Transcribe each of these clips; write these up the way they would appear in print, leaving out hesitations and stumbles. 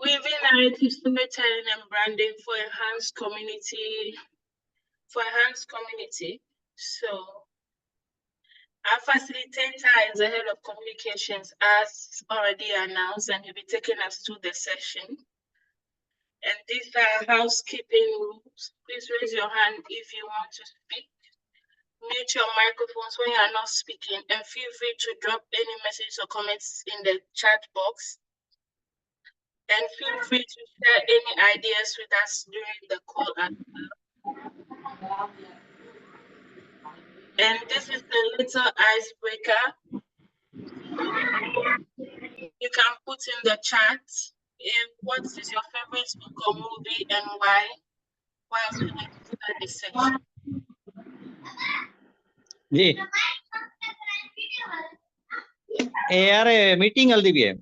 Weaving narrative storytelling and branding for enhanced community. So our facilitator is the head of communications, as already announced, and he'll be taking us through the session. And these are housekeeping rules. Please raise your hand if you want to speak. Mute your microphones when you are not speaking, and feel free to drop any messages or comments in the chat box. And feel free to share any ideas with us during the call as well. And this is the little icebreaker. You can put in the chat what is your favorite book or movie and why. Why else would you like to start this section? जी यार meeting हल्दी भी है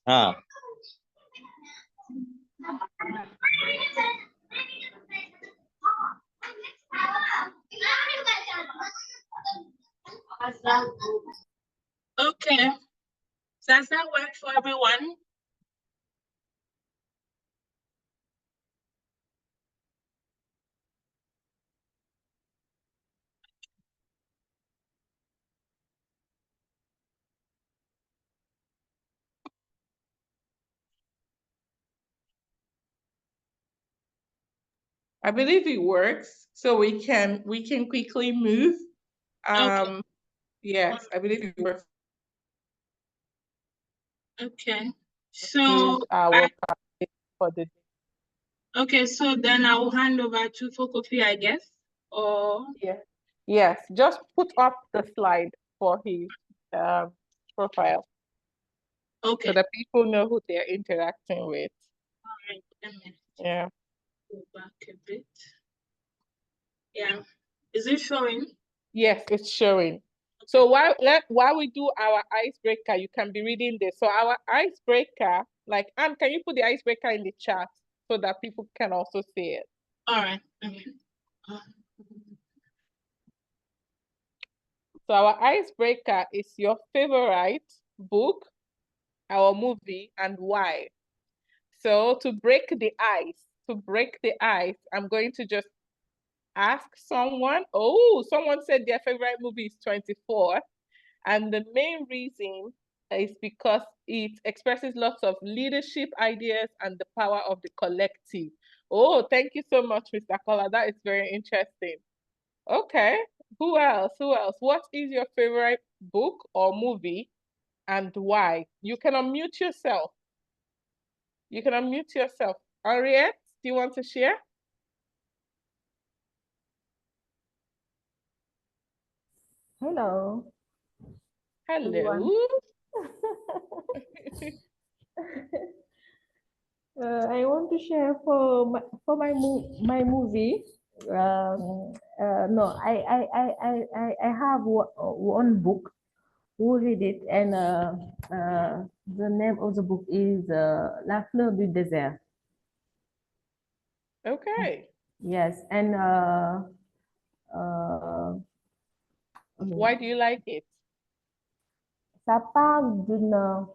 हाँ Okay. Does that work for everyone? I believe it works, so we can quickly move. Okay. Yes, I believe it works. Okay. So okay, so then I will hand over to Fokofi, I guess. Or yes, just put up the slide for his profile. Okay. So that people know who they're interacting with. All right. Let me go back a bit. Yeah. Is it showing? Yes, it's showing. So while we do our icebreaker, you can be reading this. So our icebreaker, like Anne, can you put the icebreaker in the chat so that people can also see it? All right. So our icebreaker is your favorite book, our movie, and why. So to break the ice, I'm going to just ask someone. Oh, someone said their favorite movie is 24. And the main reason is because it expresses lots of leadership ideas and the power of the collective. Oh, thank you so much, Mr. Kola. That is very interesting. Okay, who else? What is your favorite book or movie and why? You can unmute yourself. Henriette, do you want to share? Hello. Hello. I want to share for my movie. No, I have one book. Who read it, and the name of the book is La Fleur du Désert. Okay. Yes, and why do you like it? Ça parle d'une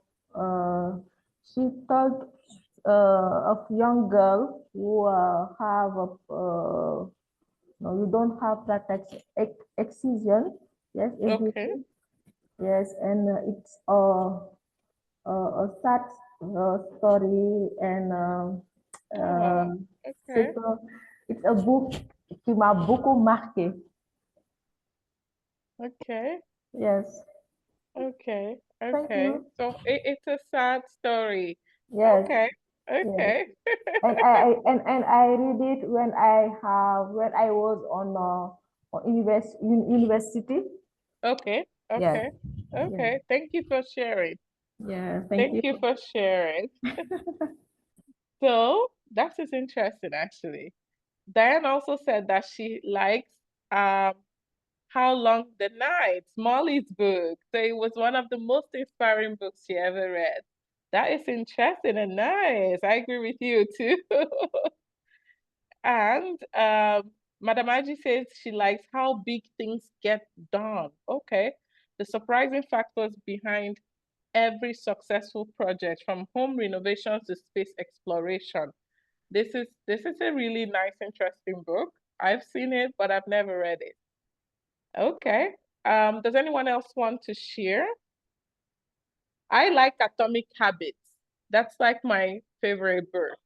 she told of young girl who have no, you don't have that excision. Yes, okay. Yes, and it's a sad story, and okay. It's a book qui m'a beaucoup marqué. Okay. Yes. Okay. Thank you. So it's a sad story. Yes. Okay. Yes. and I read it when I was on university. Okay. Yes. Okay. Thank you for sharing. Yeah. Thank you for sharing. So that is interesting, actually. Diane also said that she likes How Long the Night, Molly's book. So it was one of the most inspiring books she ever read. That is interesting and nice. I agree with you too. And Madam Aji says she likes how big things get done. Okay. The surprising factors behind every successful project, from home renovations to space exploration. This is a really nice, interesting book. I've seen it, but I've never read it. Okay. Does anyone else want to share? I like Atomic Habits. That's like my favorite book.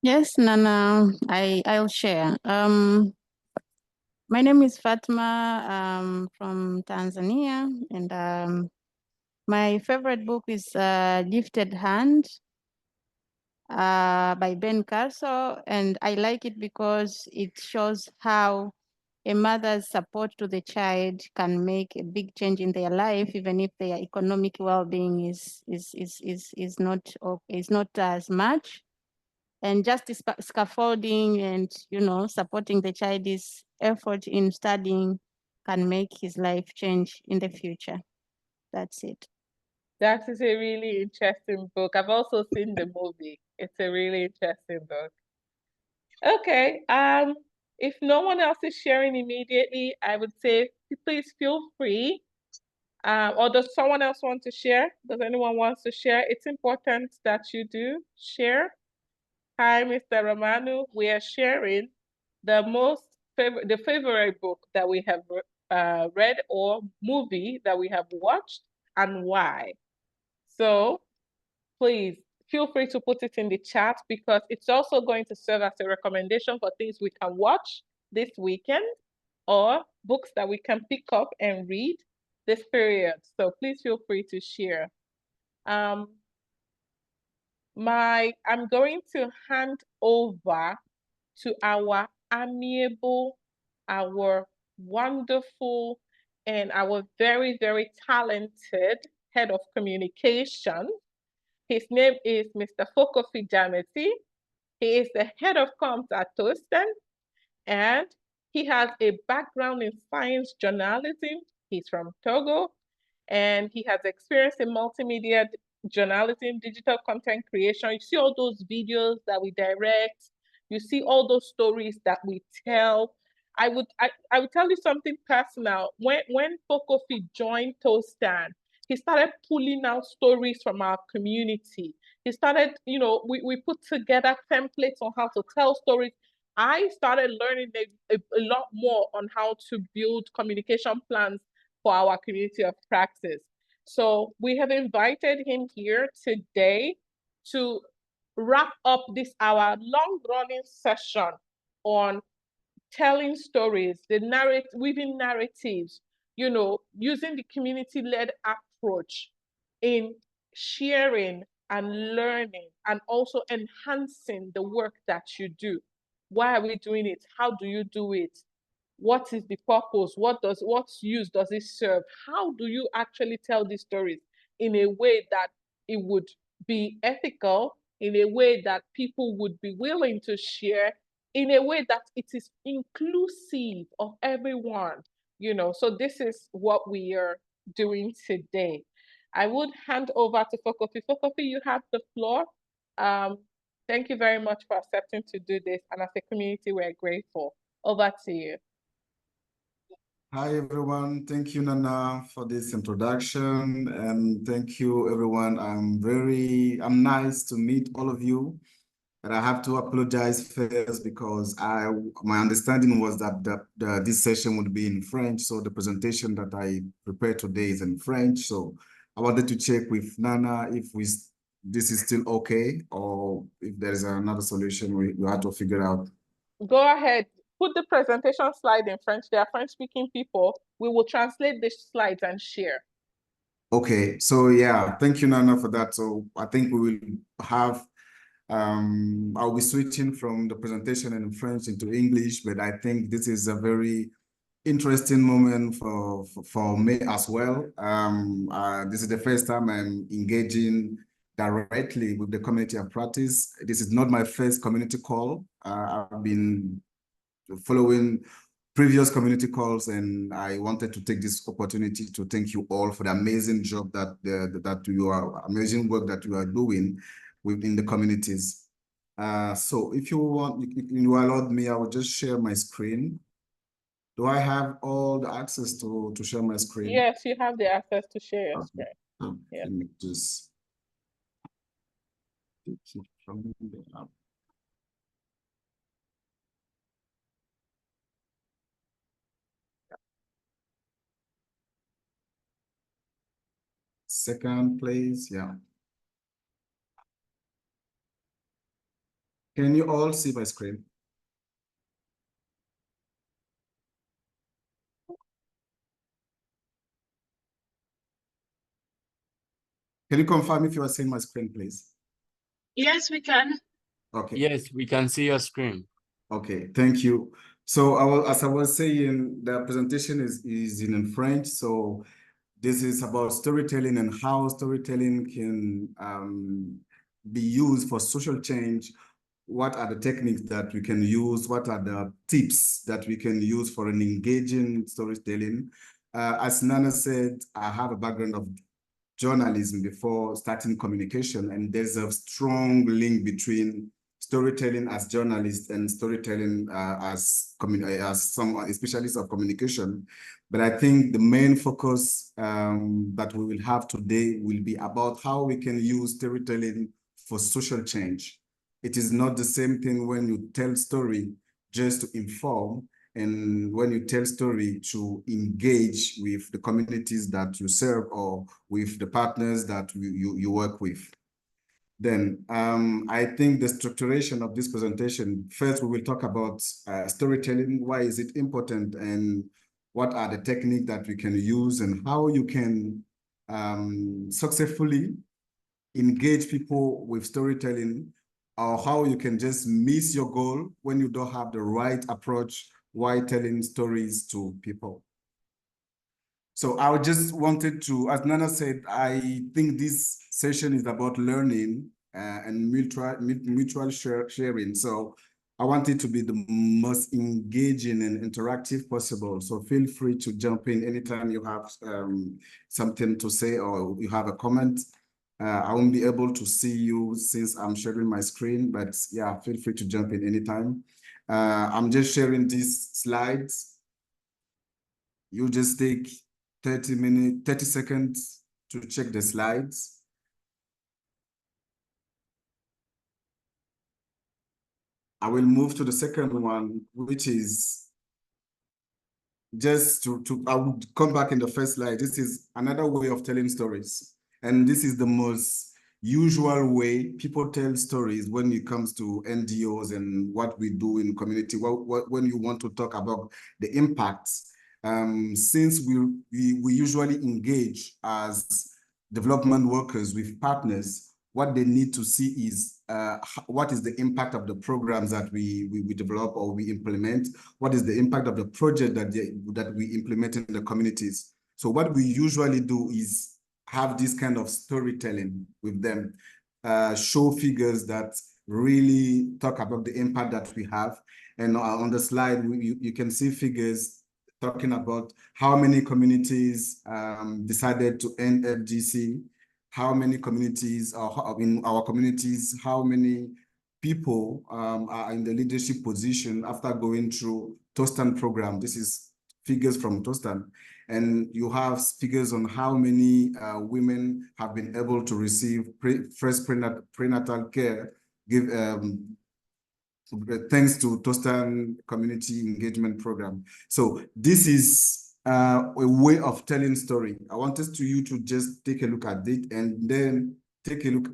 Yes, Nana, I'll share. My name is Fatma from Tanzania, and my favorite book is Gifted Hand by Ben Carso, and I like it because it shows how a mother's support to the child can make a big change in their life, even if their economic well-being is not as much. And just scaffolding and supporting the child's effort in studying can make his life change in the future. That's it. That is a really interesting book. I've also seen the movie. It's a really interesting book. Okay. If no one else is sharing immediately, I would say please feel free. Or does someone else want to share? Does anyone want to share? It's important that you do share. Hi, Mr. Romano. We are sharing the favorite book that we have read or movie that we have watched and why. So please feel free to put it in the chat, because it's also going to serve as a recommendation for things we can watch this weekend or books that we can pick up and read this period. So please feel free to share. I'm going to hand over to our amiable, our wonderful, and our very, very talented head of communication. His name is Mr. Fokofi Janeti. He is the head of comms at Toaston, and he has a background in science journalism. He's from Togo, and he has experience in multimedia journalism, digital content creation. You see all those videos that we direct. You see all those stories that we tell. I would tell you something personal. When Fokofi joined Toaston, he started pulling out stories from our community. He started, we put together templates on how to tell stories. I started learning a lot more on how to build communication plans for our community of practice. So we have invited him here today to wrap up this our long-running session on telling stories, weaving narratives, using the community-led approach in sharing and learning and also enhancing the work that you do. Why are we doing it? How do you do it? What is the purpose? What use does it serve? How do you actually tell these stories in a way that it would be ethical, in a way that people would be willing to share, in a way that it is inclusive of everyone, So this is what we are doing today. I would hand over to Fokofi. Fokofi, you have the floor. Thank you very much for accepting to do this. And as a community, we're grateful. Over to you. Hi, everyone. Thank you, Nana, for this introduction. And thank you, everyone. I'm nice to meet all of you. But I have to apologize first because my understanding was that this session would be in French. So the presentation that I prepared today is in French. So I wanted to check with Nana if this is still okay, or if there is another solution we have to figure out. Go ahead. Put the presentation slide in French. There are French-speaking people. We will translate the slides and share. Okay. So yeah, thank you, Nana, for that. So I think we will have I'll be switching from the presentation in French into English, but I think this is a very interesting moment for me as well. This is the first time I'm engaging directly with the community of practice. This is not my first community call. I've been following previous community calls, and I wanted to take this opportunity to thank you all for the amazing job amazing work that you are doing within the communities. So if you allowed me, I will just share my screen. Do I have all the access to share my screen? Yes, you have the access to share your screen. Yeah. Let me just take it from the app. Second place, yeah. Can you all see my screen? Can you confirm if you are seeing my screen, please? Yes, we can. Okay. Yes, we can see your screen. Okay, thank you. So as I was saying, the presentation is in French. So this is about storytelling and how storytelling can be used for social change. What are the techniques that we can use? What are the tips that we can use for an engaging storytelling? As Nana said, I have a background of journalism before starting communication, and there's a strong link between storytelling as journalists and storytelling as some specialists of communication. But I think the main focus that we will have today will be about how we can use storytelling for social change. It is not the same thing when you tell story just to inform, and when you tell story to engage with the communities that you serve or with the partners that you work with. Then I think the structuration of this presentation, first we will talk about storytelling, why is it important, and what are the techniques that we can use, and how you can successfully engage people with storytelling, or how you can just miss your goal when you don't have the right approach while telling stories to people. So I just wanted to, as Nana said, I think this session is about learning and mutual sharing. So I want it to be the most engaging and interactive possible. So feel free to jump in anytime you have something to say or you have a comment. I won't be able to see you since I'm sharing my screen, but yeah, feel free to jump in anytime. I'm just sharing these slides. You just take 30 seconds to check the slides. I will move to the second one, which is just I would come back in the first slide. This is another way of telling stories. And this is the most usual way people tell stories when it comes to NGOs and what we do in community. When you want to talk about the impacts, since we usually engage as development workers with partners, what they need to see is what is the impact of the programs that we develop or we implement, what is the impact of the project that we implement in the communities. So what we usually do is have this kind of storytelling with them, show figures that really talk about the impact that we have. And on the slide, you can see figures talking about how many communities decided to end FGC, how many communities, in our communities, how many people are in the leadership position after going through Tostan program. This is figures from Tostan. And you have figures on how many women have been able to receive first prenatal care, thanks to Tostan Community Engagement Program. So this is a way of telling story. I want you to just take a look at it and then take a look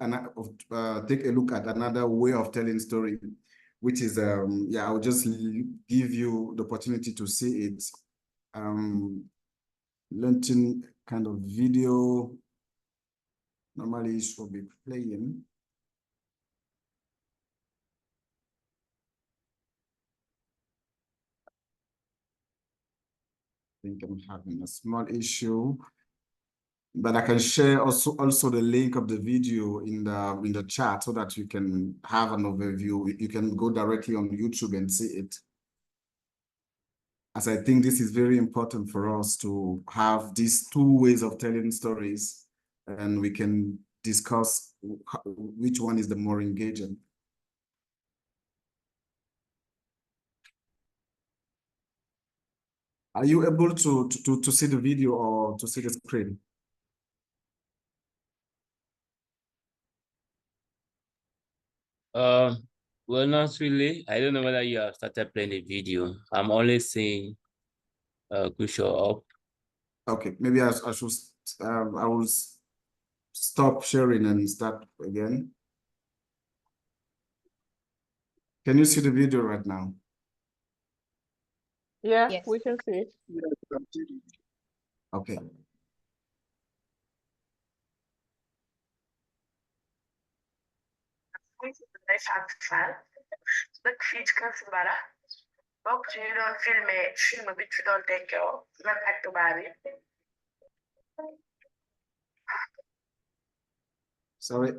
at another way of telling story, which is yeah, I'll just give you the opportunity to see it. Launching kind of video. Normally it should be playing. I think I'm having a small issue, but I can share also the link of the video in the chat so that you can have an overview. You can go directly on YouTube and see it. As I think this is very important for us to have these two ways of telling stories, and we can discuss which one is the more engaging. Are you able to see the video or to see the screen? Well, not really. I don't know whether you have started playing the video. I'm only seeing could show up. Okay, maybe I should I will stop sharing and start again. Can you see the video right now? Yeah, Yes. we can see it. Okay. Sorry.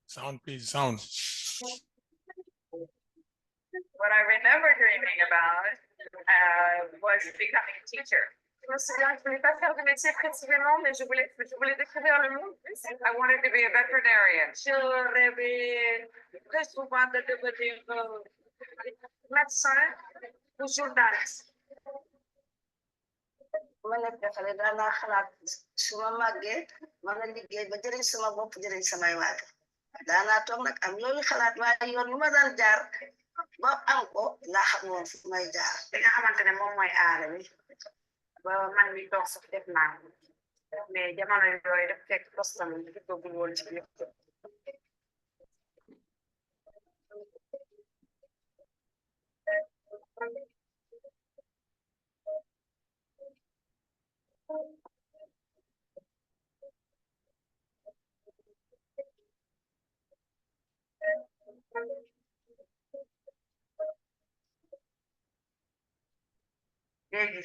Sound, please, sound. What I remember dreaming about was becoming a teacher. Je voulais pas faire de métier précisément, mais je voulais découvrir le monde. I wanted to be a veterinarian. Je rêvais très souvent de devenir médecin ou journaliste. ma nekk xale daanaa xalaat su ma màggee mën a liggéey ba jëriñ sama bopp jëriñ samay waajur daanaa toog nag am loolu xalaat waaye yoon yu ma daan jaar ba am ko laa xam woon fu may jaar li nga xamante ne moom mooy aada bi ba man mi toog sax def naa mais jamono yooyu daf fekk postam bi duggagul woon ci biir léegi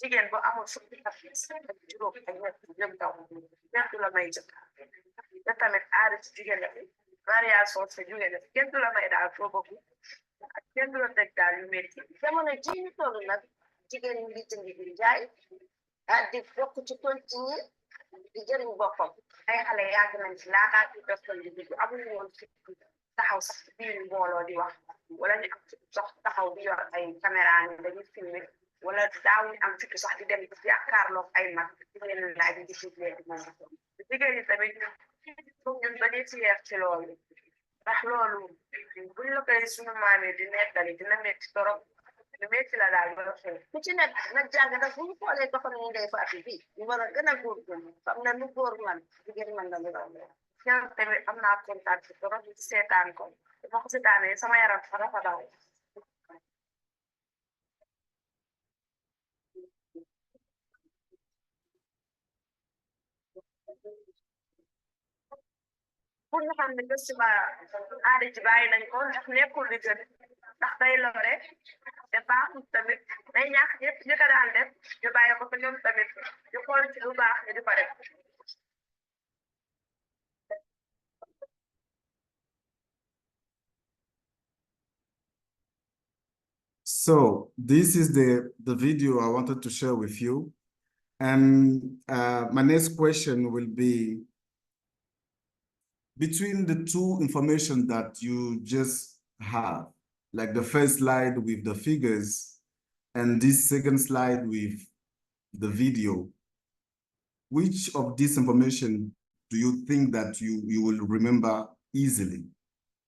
jigéen bu amul fukki at ak juróom ak ñett jëm kaw kenn du la may jëkkër te tamit aada ci jigéen la fi variation sa jóge na kenn du la may daal foo bëgg ak kenn du la teg daal yu métti jamono ji ñu toll nag jigéen ñi di jënd di jaay daal di bokk ci continuer di jëriñ boppam ay xale yàgg nañ ci laataa ci personne di dugg amuñu woon fi taxaw sax ci biir mbooloo di wax wala ñu am sax taxaw di yor ay caméra ni dañuy filmer wala daawuñu am fikki sax di dem jàkkaarloog ay mag di leen laaj di ci leen di moom jigéen ñi tamit foog ñun dañuy fier ci loolu ndax loolu buñ la koy suñu maamee di nettali dina métti torop lu métti la daal ba xew ku ci nekk nag jàng nag bu ñu xoolee doxal ñu ndey faatu bi ñu war a gën a góorgóorlu xam na lu góor man jigéen man la lu raw ñaan tamit am naa kontaan ci torop ci seetaan ko dama ko seetaanee sama yaram dafa daw pour nga xam ne gëstu aada ji bàyyi nañ ko ndax nekkul li gën ndax day lore te baaxul tamit day ñaax ñëpp ñi ko daan def ñu bàyyi ko fa ñoom tamit ñu xool ci lu baax ñu di ko def So this is the video I wanted to share with you. And my next question will be, between the two information that you just have, like the first slide with the figures and this second slide with the video, which of this information do you think that you will remember easily,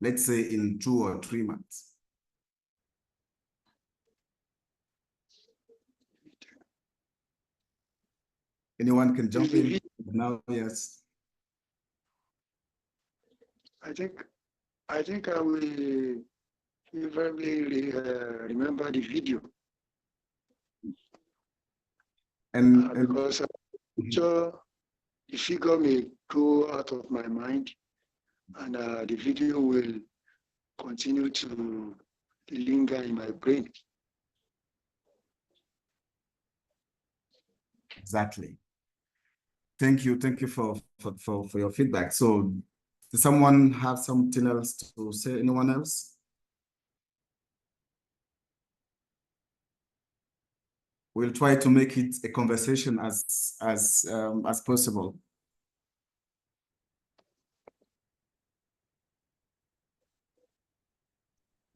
let's say in 2 or 3 months? Anyone can jump in now, yes. I think I will vividly remember the video. And because the figure may go out of my mind, and the video will continue to linger in my brain. Exactly. Thank you for your feedback. So, does someone have something else to say? Anyone else? We'll try to make it a conversation as possible.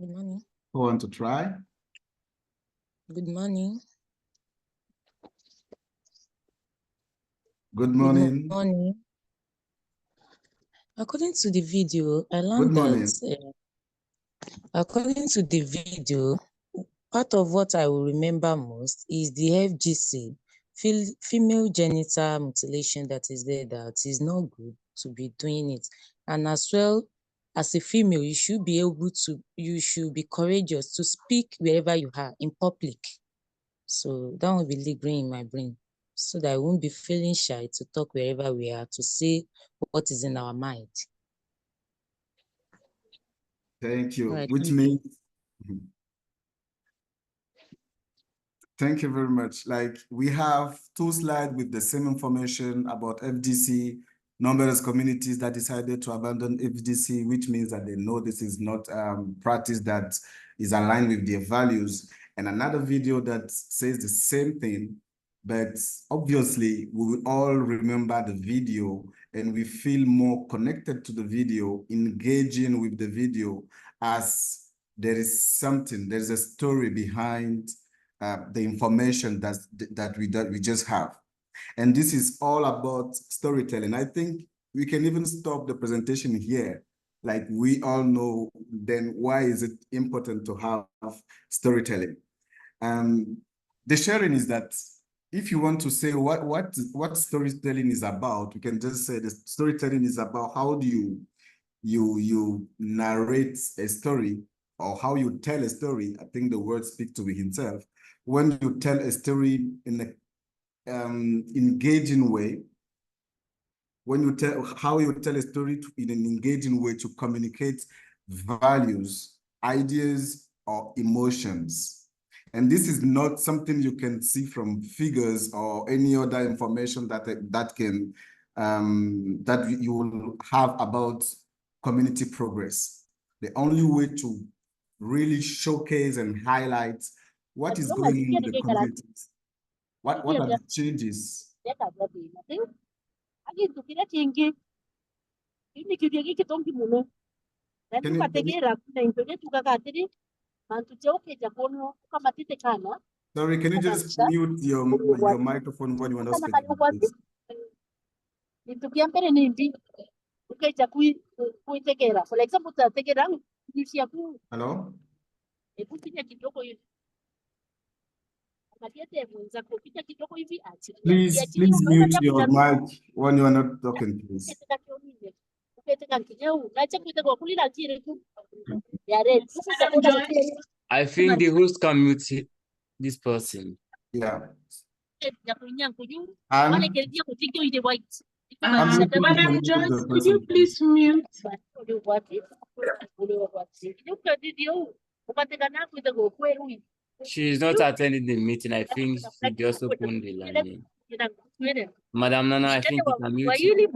Good morning. Who want to try? Good morning. Good morning. Good morning. According to the video, I learned Good morning. that according to the video, part of what I will remember most is the FGC, female genital mutilation, that is there, that is not good to be doing it. And as well, as a female, you should be courageous to speak wherever you are in public. So that will be lingering in my brain, so that I won't be feeling shy to talk wherever we are, to say what is in our mind. Thank you. Right. Which means, thank you very much. Like, we have 2 slides with the same information about FDC, numerous communities that decided to abandon FDC, which means that they know this is not practice that is aligned with their values. And another video that says the same thing, but obviously we will all remember the video and we feel more connected to the video, engaging with the video, as there is a story behind the information that we just have. And this is all about storytelling. I think we can even stop the presentation here. Like, we all know, then why is it important to have storytelling? The sharing is that if you want to say what storytelling is about, we can just say the storytelling is about how do you narrate a story, or how you tell a story. I think the word speaks to himself. When you tell a story in a engaging way, how you tell a story in an engaging way to communicate values, ideas, or emotions. And this is not something you can see from figures or any other information that you will have about community progress. The only way to really showcase and highlight what is going on in the communities, what are the changes. Sorry, can you just mute your microphone when you are not speaking, please? Hello? Please mute your mic when you are not talking, please. I think the host can mute this person. Yeah. Madam Joyce, could you please mute? She is not attending the meeting. I think she just opened the line. Madam Nana, I think you can mute it.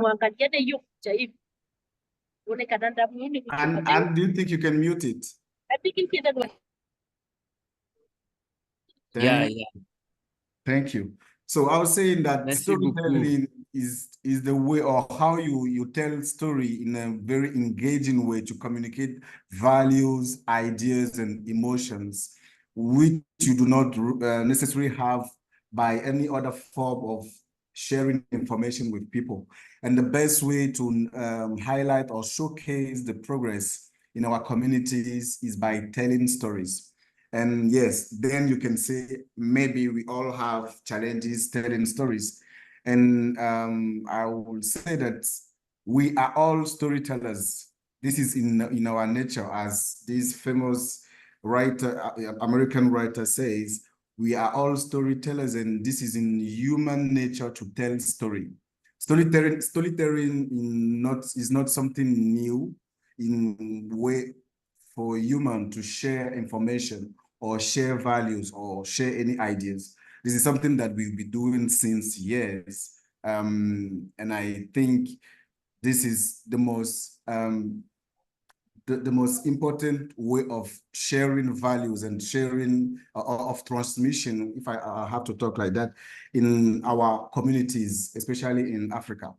And do you think you can mute it? Yeah. Thank you. So I was saying that storytelling is the way, or how you tell story in a very engaging way to communicate values, ideas, and emotions, which you do not necessarily have by any other form of sharing information with people. And the best way to highlight or showcase the progress in our communities is by telling stories. And yes, then you can say maybe we all have challenges telling stories. And I will say that we are all storytellers. This is in our nature, as this famous writer, American writer says, we are all storytellers, and this is in human nature to tell story. Storytelling is not something new in way for human to share information or share values or share any ideas. This is something that we've been doing since years. And I think this is the most important way of sharing values and sharing of transmission, if I have to talk like that, in our communities, especially in Africa.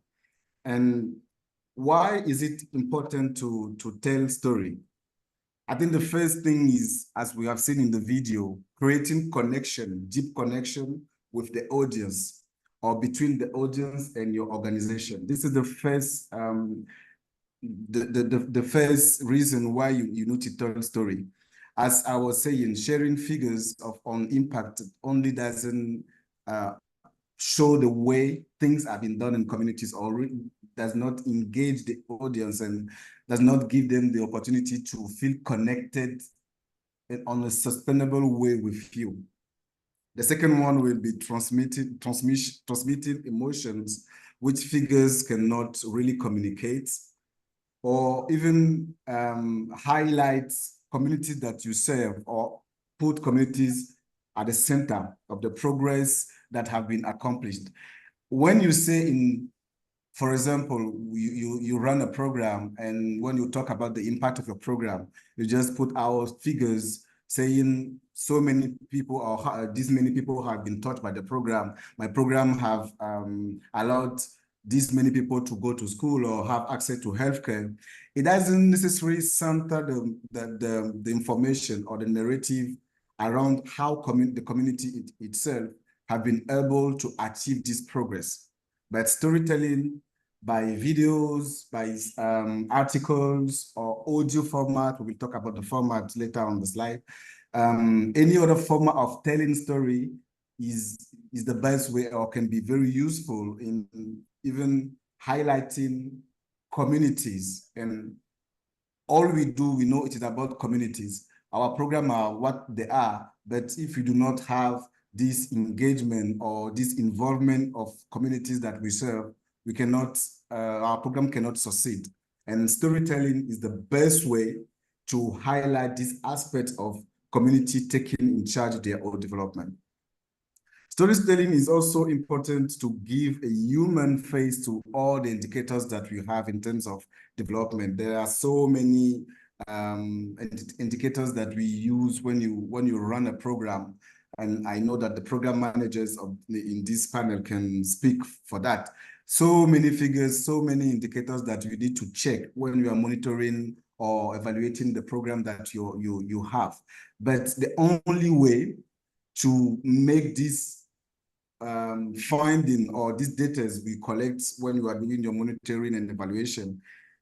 And why is it important to tell story? I think the first thing is, as we have seen in the video, creating connection, deep connection with the audience or between the audience and your organization. This is the first the first reason why you need to tell story. As I was saying, sharing figures on impact only doesn't show the way things have been done in communities, or does not engage the audience and does not give them the opportunity to feel connected on a sustainable way with you. The second one will be transmitting emotions which figures cannot really communicate, or even highlight communities that you serve, or put communities at the center of the progress that have been accomplished. When you say for example, you run a program, and when you talk about the impact of your program, you just put out figures saying so many people, or this many people have been touched by the program. My program have allowed this many people to go to school or have access to healthcare. It doesn't necessarily center the information or the narrative around how the community itself have been able to achieve this progress. But storytelling by videos, by articles, or audio format, we will talk about the format later on the slide. Any other format of telling story is the best way, or can be very useful in even highlighting communities. And all we do, we know it is about communities. Our program are what they are, but if we do not have this engagement or this involvement of communities that we serve, we cannot, our program cannot succeed. And storytelling is the best way to highlight this aspect of community taking in charge of their own development. Storytelling is also important to give a human face to all the indicators that we have in terms of development. There are so many indicators that we use when you run a program. And I know that the program managers in this panel can speak for that. So many figures, so many indicators that you need to check when you are monitoring or evaluating the program that you have. But the only way to make this finding, or these data we collect when you are doing your monitoring and evaluation,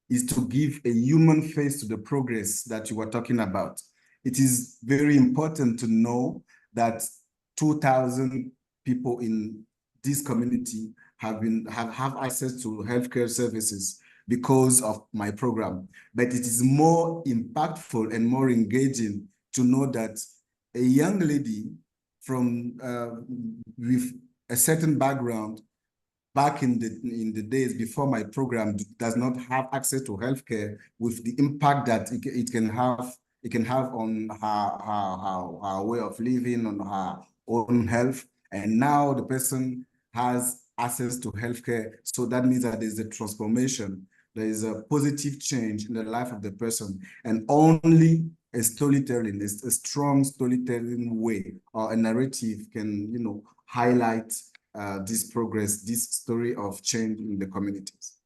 is to give a human face to the progress that you were talking about. It is very important to know that 2,000 people in this community have access to healthcare services because of my program. But it is more impactful and more engaging to know that a young lady from with a certain background back in the days before my program does not have access to healthcare, with the impact that it can have on her way of living, on her own health. And now the person has access to healthcare. So that means that there's a transformation. There is a positive change in the life of the person. And only a storytelling, a strong storytelling way or a narrative can, highlight this progress, this story of change in the communities.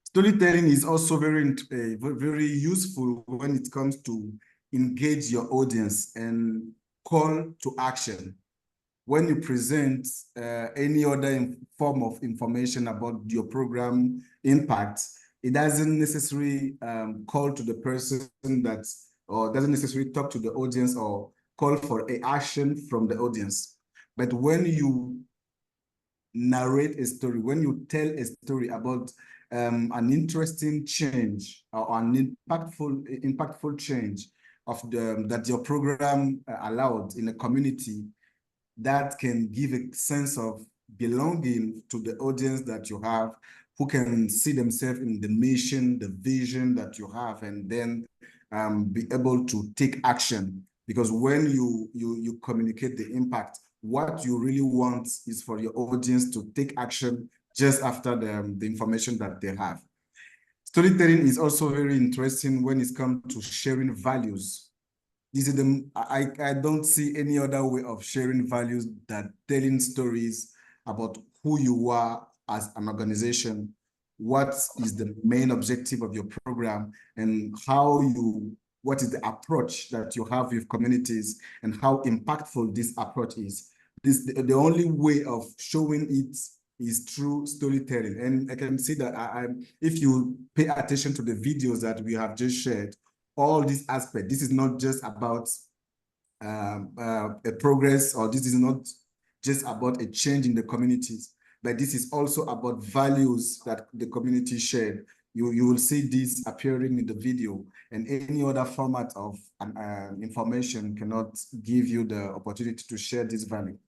Storytelling is also very useful when it comes to engage your audience and call to action. When you present any other form of information about your program impact, it doesn't necessarily call to the person or doesn't necessarily talk to the audience or call for an action from the audience. But when you narrate a story, when you tell a story about an interesting change or an impactful change that your program allowed in a community, that can give a sense of belonging to the audience that you have, who can see themselves in the mission, the vision that you have, and then be able to take action. Because when you communicate the impact, what you really want is for your audience to take action just after the information that they have. Storytelling is also very interesting when it comes to sharing values. This is I don't see any other way of sharing values than telling stories about who you are as an organization, what is the main objective of your program, and what is the approach that you have with communities, and how impactful this approach is. The only way of showing it is through storytelling. And I can see that if you pay attention to the videos that we have just shared, all these aspects, this is not just about a progress, or this is not just about a change in the communities, but this is also about values that the community shared. You will see this appearing in the video, and any other format of information cannot give you the opportunity to share this value.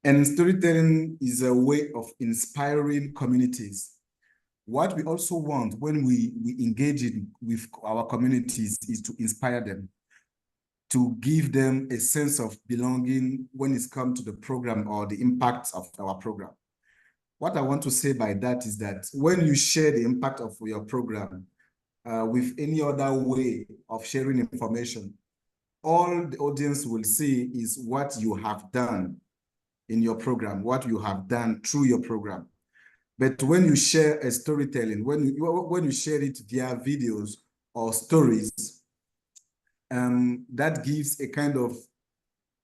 And storytelling is a way of inspiring communities. What we also want when we engage with our communities is to inspire them, to give them a sense of belonging when it's come to the program or the impact of our program. What I want to say by that is that when you share the impact of your program with any other way of sharing information, all the audience will see is what you have done in your program, what you have done through your program. But when you share a storytelling, when you share it via videos or stories, that gives a kind of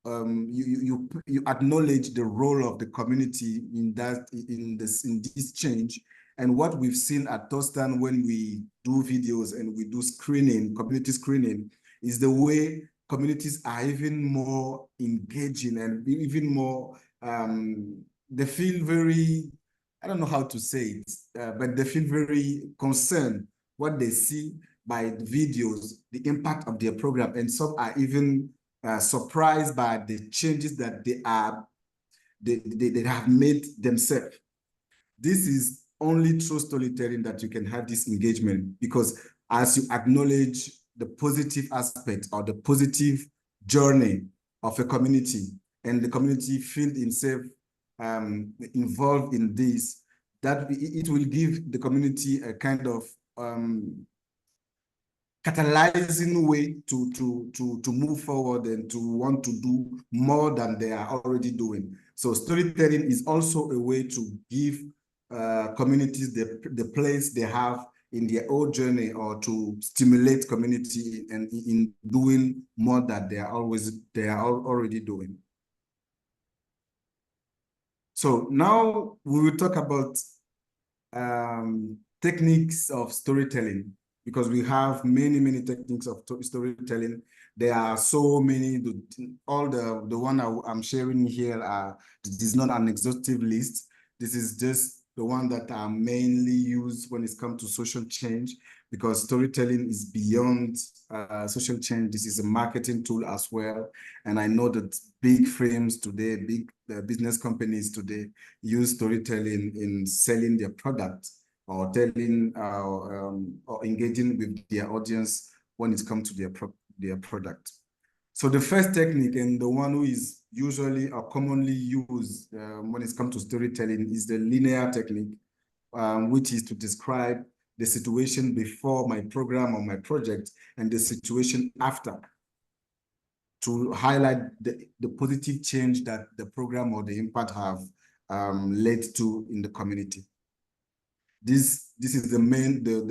you acknowledge the role of the community in this change. And what we've seen at Tostan when we do videos and we do screening, community screening, is the way communities are even more engaging and even more, they feel very, I don't know how to say it, but they feel very concerned what they see by the videos, the impact of their program, and some are even surprised by the changes that they have made themselves. This is only through storytelling that you can have this engagement, because as you acknowledge the positive aspect or the positive journey of a community, and the community feel itself involved in this, that it will give the community a kind of catalyzing way to move forward and to want to do more than they are already doing. So storytelling is also a way to give communities the place they have in their own journey, or to stimulate community and in doing more that they are already doing. So now we will talk about techniques of storytelling, because we have many techniques of storytelling. There are so many. All the one I'm sharing here this is not an exhaustive list. This is just the one that are mainly used when it comes to social change, because storytelling is beyond social change. This is a marketing tool as well. And I know that big firms today, big business companies today use storytelling in selling their product, or telling or engaging with their audience when it comes to their product. So the first technique, and the one who is usually or commonly used when it comes to storytelling, is the linear technique, which is to describe the situation before my program or my project and the situation after, to highlight the positive change that the program or the impact have led to in the community. This is the main, the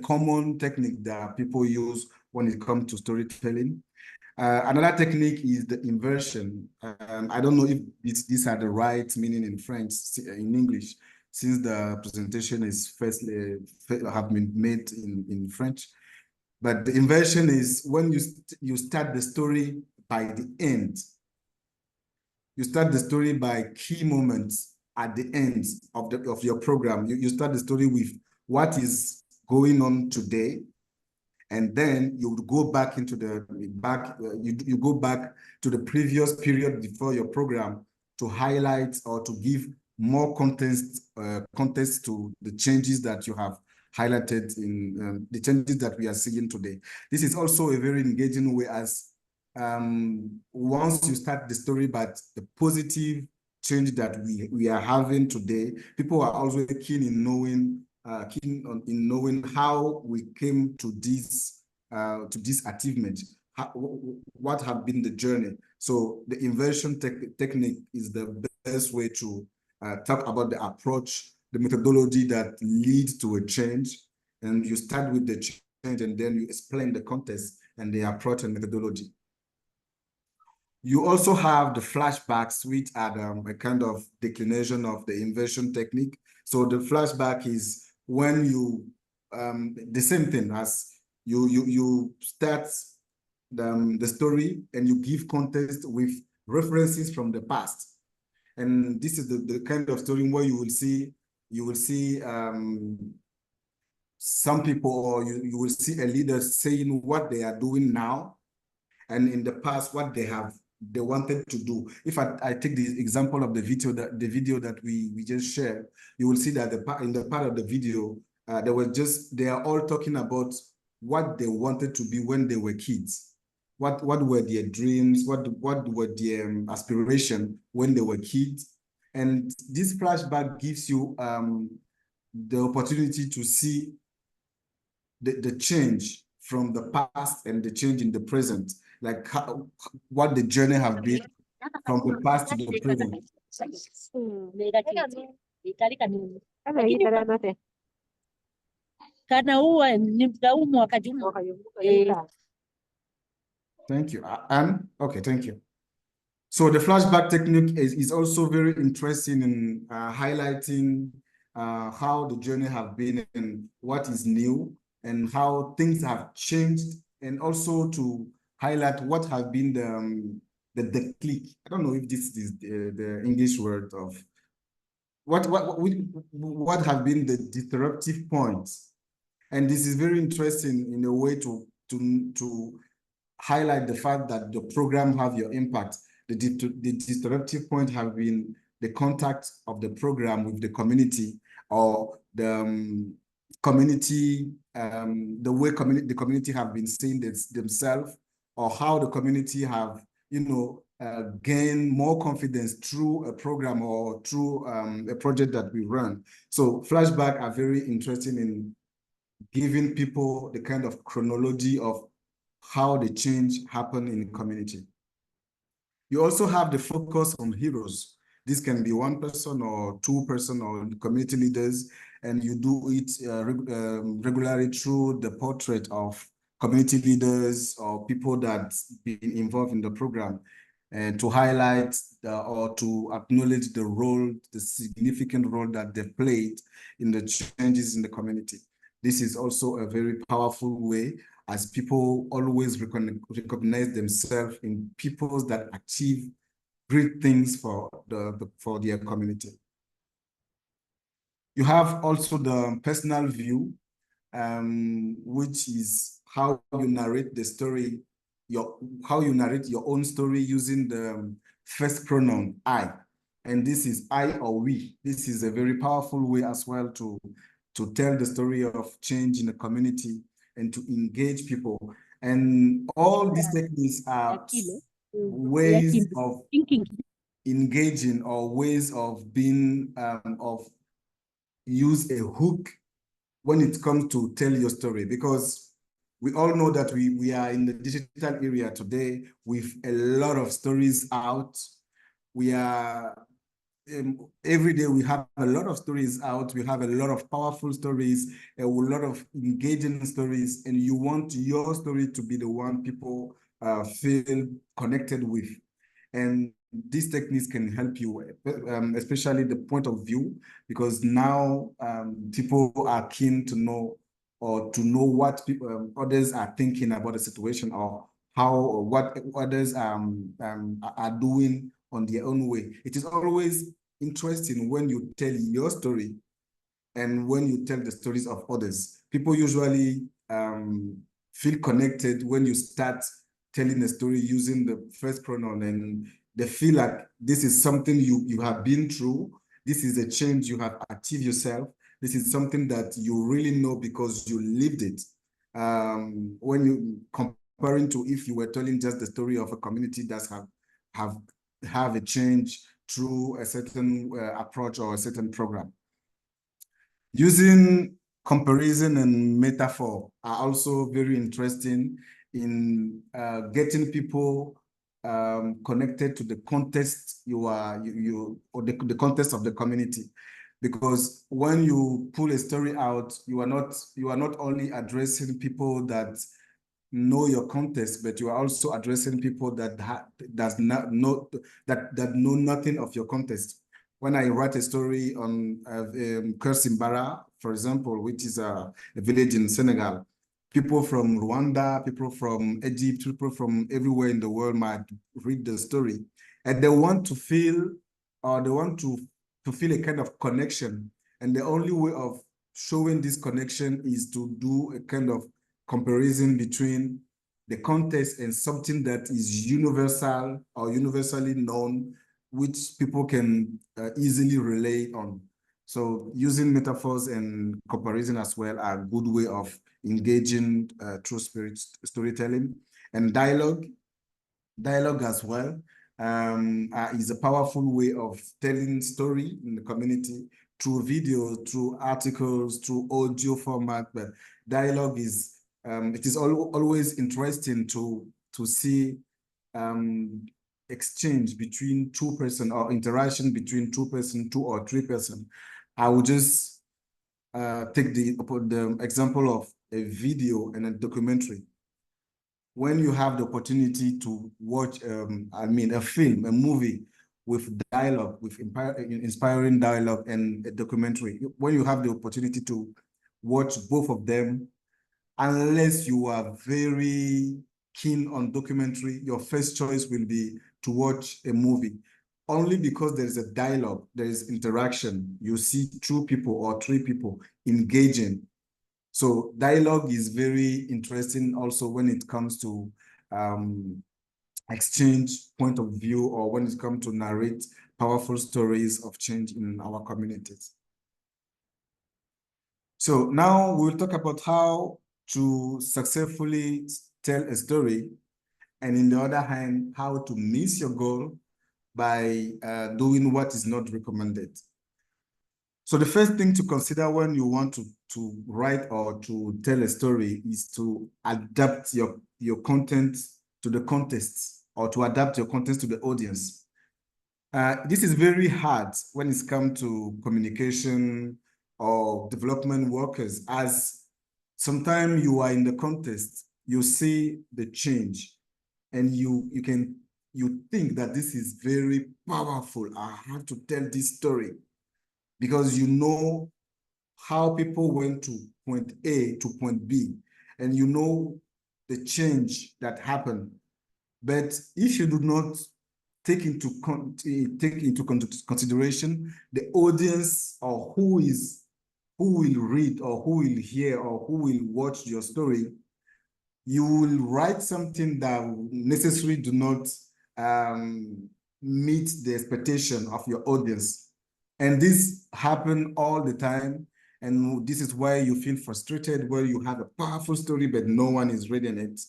common technique that people use when it comes to storytelling. Another technique is the inversion. I don't know if these are the right meaning in French, in English, since the presentation is firstly have been made in French. But the inversion is when you start the story by the end. You start the story by key moments at the end of your program. You start the story with what is going on today, and then you go back into you go back to the previous period before your program to highlight or to give more context to the changes that you have highlighted in the changes that we are seeing today. This is also a very engaging way, as once you start the story, but the positive change that we are having today, people are also keen in knowing how we came to this achievement. What have been the journey? So the inversion technique is the best way to talk about the approach, the methodology that leads to a change. And you start with the change and then you explain the context and the approach and methodology. You also have the flashbacks, which are a kind of declination of the inversion technique. So the flashback is when you, the same thing as you start the story and you give context with references from the past. And this is the kind of story where you will see some people, or you will see a leader saying what they are doing now, and in the past what they wanted to do. If I take the example of the video that we just shared, you will see that in the part of the video, they are all talking about what they wanted to be when they were kids. What were their dreams? What were their aspirations when they were kids? And this flashback gives you the opportunity to see the change from the past and the change in the present, like what the journey have been from the past to the present. Thank you. Anne? Okay, thank you. So the flashback technique is also very interesting in highlighting how the journey have been and what is new and how things have changed, and also to highlight what have been the click. I don't know if this is the English word of what have been the disruptive points. And this is very interesting in a way to highlight the fact that the program have your impact. The disruptive point have been the contact of the program with the community, or the community, the way the community have been seeing themselves, or how the community have, gain more confidence through a program or through a project that we run. So flashback are very interesting in giving people the kind of chronology of how the change happened in the community. You also have the focus on heroes. This can be one person or two person or community leaders, and you do it regularly through the portrait of community leaders or people that been involved in the program, and to highlight or to acknowledge the role, the significant role that they played in the changes in the community. This is also a very powerful way, as people always recognize themselves in people that achieve great things for their community. You have also the personal view, which is how you narrate the story, how you narrate your own story using the first pronoun I. And this is I or we. This is a very powerful way as well to tell the story of change in the community and to engage people. And all these techniques are ways of engaging, or ways of being, use a hook when it comes to tell your story, because we all know that we are in the digital area today with a lot of stories out. We are, every day we have a lot of stories out. We have a lot of powerful stories, a lot of engaging stories, and you want your story to be the one people feel connected with. And these techniques can help you, especially the point of view, because now people are keen to know, or to know what people, others are thinking about the situation, or how, or what others are doing on their own way. It is always interesting when you tell your story and when you tell the stories of others. People usually feel connected when you start telling a story using the first pronoun, and they feel like this is something you have been through. This is a change you have achieved yourself. This is something that you really know because you lived it. When you comparing to if you were telling just the story of a community that have a change through a certain approach or a certain program. Using comparison and metaphor are also very interesting in getting people connected to the context or the context of the community. Because when you pull a story out, you are not only addressing people that know your context, but you are also addressing people that know nothing of your context. When I write a story on Kersimbara, for example, which is a village in Senegal, people from Rwanda, people from Egypt, people from everywhere in the world might read the story, and they want to feel, or they want to feel a kind of connection. And the only way of showing this connection is to do a kind of comparison between the context and something that is universal or universally known, which people can easily relate on. So using metaphors and comparison as well are a good way of engaging through storytelling. And dialogue as well is a powerful way of telling story in the community through video, through articles, through audio format. But dialogue is it is always interesting to see exchange between two person or interaction between two person, 2 or 3 person. I will just take the example of a video and a documentary. When you have the opportunity to watch, a film, a movie with dialogue, with inspiring dialogue, and a documentary, when you have the opportunity to watch both of them, unless you are very keen on documentary, your first choice will be to watch a movie. Only because there is a dialogue, there is interaction, you see 2 people or 3 people engaging. So dialogue is very interesting also when it comes to exchange point of view, or when it comes to narrate powerful stories of change in our communities. So now we'll talk about how to successfully tell a story, and in the other hand, how to miss your goal by doing what is not recommended. So the first thing to consider when you want to write or to tell a story is to adapt your content to the context, or to adapt your content to the audience. This is very hard when it's come to communication or development workers, as sometimes you are in the context, you see the change, and you think that this is very powerful. I have to tell this story, because you know how people went to point A to point B, and you know the change that happened. But if you do not take into consideration the audience, or who will read, or who will hear, or who will watch your story, you will write something that necessarily do not meet the expectation of your audience. And this happen all the time. And this is why you feel frustrated, where you have a powerful story, but no one is reading it.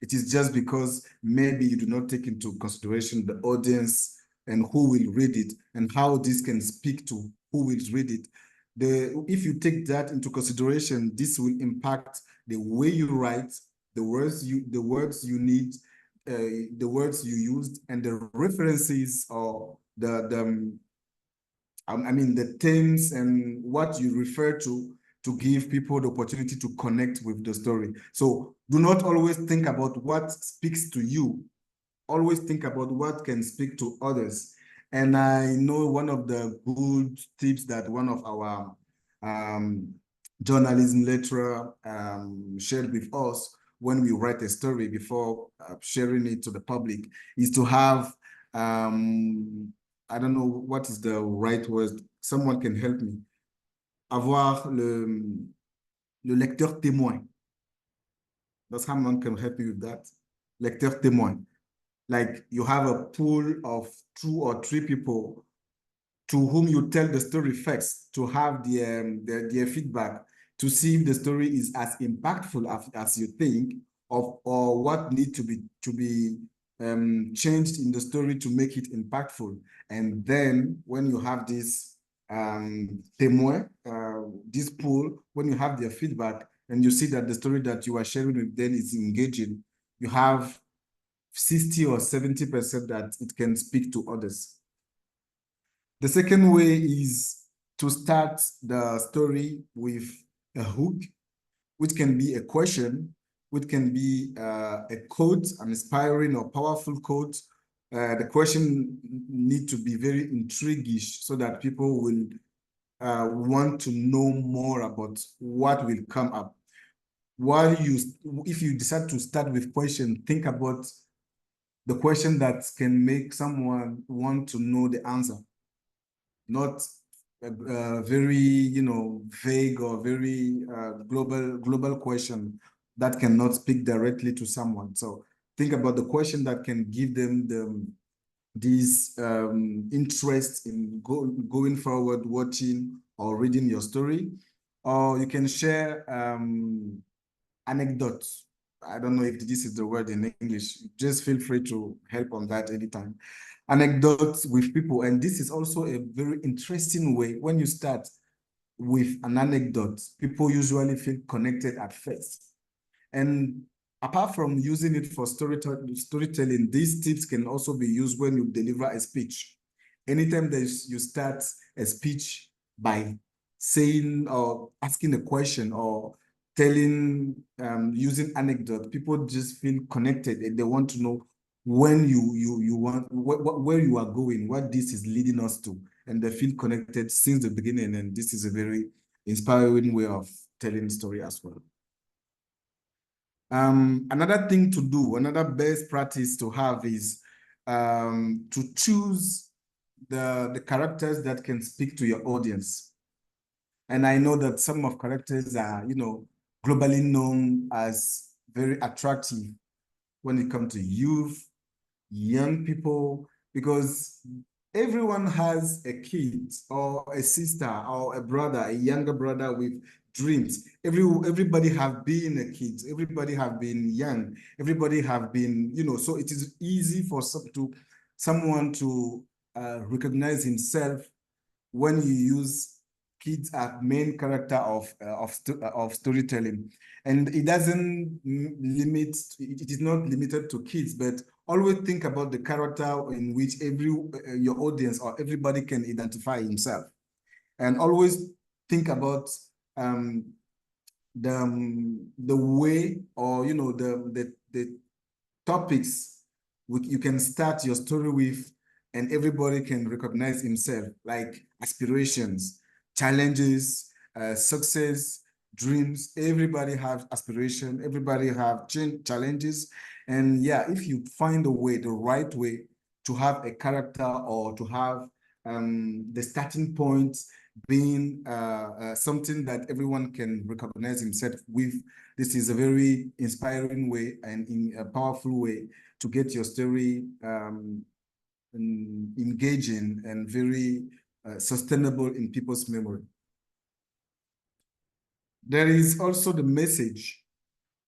It is just because maybe you do not take into consideration the audience and who will read it, and how this can speak to who will read it. If you take that into consideration, this will impact the way you write, the words you need, the words you used, and the references, or the themes and what you refer to give people the opportunity to connect with the story. So do not always think about what speaks to you. Always think about what can speak to others. And I know one of the good tips that one of our journalism lecturer shared with us when we write a story before sharing it to the public is to have, I don't know what is the right word, someone can help me, avoir le lecteur témoin. Does someone can help me with that? Lecteur témoin. Like you have a pool of 2 or 3 people to whom you tell the story first, to have their feedback, to see if the story is as impactful as you think, or what need to be changed in the story to make it impactful. And then when you have this témoin, this pool, when you have their feedback and you see that the story that you are sharing with them is engaging, you have 60 or 70% that it can speak to others. The second way is to start the story with a hook, which can be a question, which can be a quote, an inspiring or powerful quote. The question need to be very intriguing so that people will want to know more about what will come up. If you decide to start with question, think about the question that can make someone want to know the answer, not very, vague or very global question that cannot speak directly to someone. So think about the question that can give them this interest in going forward, watching or reading your story. Or you can share anecdotes. I don't know if this is the word in English. Just feel free to help on that anytime. Anecdotes with people. And this is also a very interesting way. When you start with an anecdote, people usually feel connected at first. And apart from using it for storytelling, these tips can also be used when you deliver a speech. Anytime that you start a speech by saying or asking a question or telling, using anecdote, people just feel connected and they want to know when you want, where you are going, what this is leading us to, and they feel connected since the beginning. And this is a very inspiring way of telling story as well. Another thing to do, another best practice to have is to choose the characters that can speak to your audience. And I know that some of characters are, globally known as very attractive when it comes to youth, young people, because everyone has a kid or a sister or a brother, a younger brother with dreams. Everybody have been a kid, everybody have been young, everybody have been, so it is easy for someone to recognize himself when you use kids as main character of storytelling. And it doesn't limit, it is not limited to kids, but always think about the character in which your audience or everybody can identify himself. And always think about the way, or the topics you can start your story with, and everybody can recognize himself, like aspirations, challenges, success, dreams. Everybody have aspiration, everybody have challenges. And yeah, if you find a way, the right way to have a character or to have the starting point being something that everyone can recognize himself with, this is a very inspiring way and in a powerful way to get your story engaging and very sustainable in people's memory. There is also the message.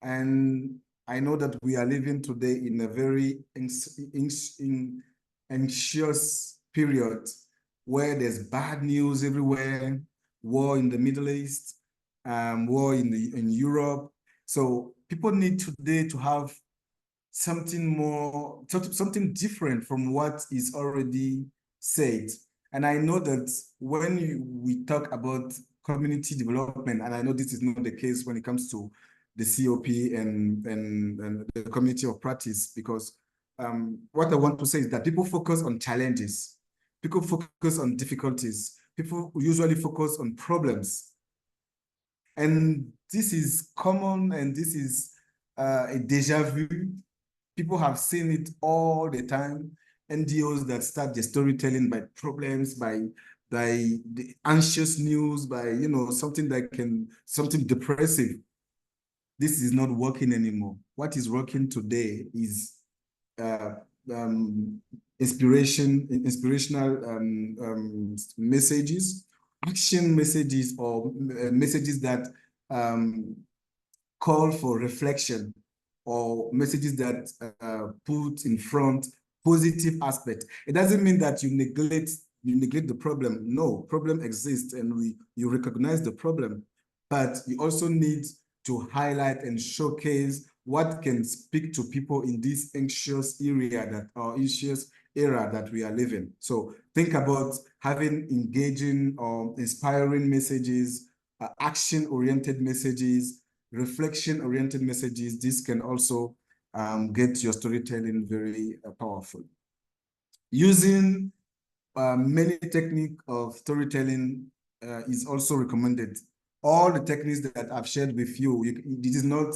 And I know that we are living today in a very anxious period where there's bad news everywhere, war in the Middle East, war in Europe. So people need today to have something different from what is already said. And I know that when we talk about community development, and I know this is not the case when it comes to the COP and the community of practice, because what I want to say is that people focus on challenges, people focus on difficulties, people usually focus on problems. And this is common, and this is a deja vu. People have seen it all the time. NGOs that start their storytelling by problems, by the anxious news, by something depressive. This is not working anymore. What is working today is inspirational messages, action messages, or messages that call for reflection or messages that put in front positive aspect. It doesn't mean that you neglect the problem. No, problem exists and you recognize the problem, but you also need to highlight and showcase what can speak to people in this anxious era that we are living. So think about having engaging or inspiring messages, action-oriented messages, reflection-oriented messages. This can also get your storytelling very powerful. Using many techniques of storytelling is also recommended. All the techniques that I've shared with you, this is not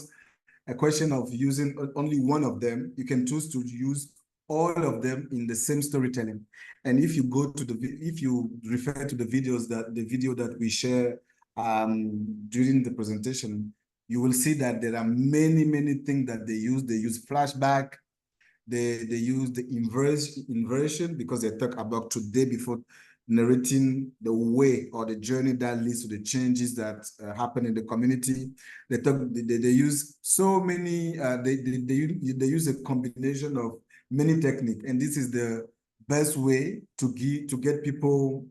a question of using only one of them. You can choose to use all of them in the same storytelling. And if you go to if you refer to the video that we share during the presentation, you will see that there are many things that they use. They use flashback, they use the inversion because they talk about today before narrating the way or the journey that leads to the changes that happen in the community. They use so many, they use a combination of many techniques, and this is the best way to get people's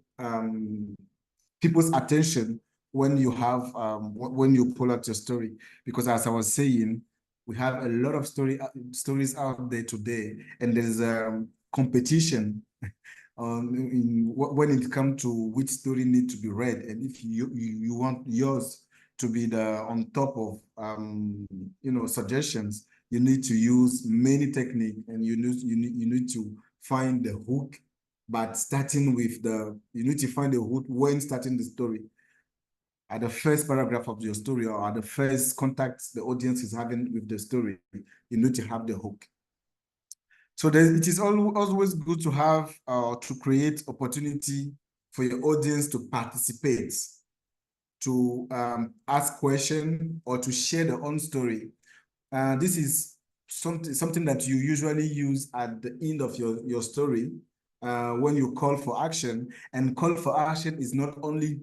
attention when you have when you pull out your story. Because as I was saying, we have a lot of stories out there today, and there's competition when it comes to which story needs to be read. And if you want yours to be on top of suggestions, you need to use many techniques, and you need to find the hook. But starting with you need to find the hook when starting the story. At the first paragraph of your story, or at the first contact the audience is having with the story, you need to have the hook. So it is always good to have to create opportunity for your audience to participate, to ask questions, or to share their own story. This is something that you usually use at the end of your story when you call for action. And call for action is not only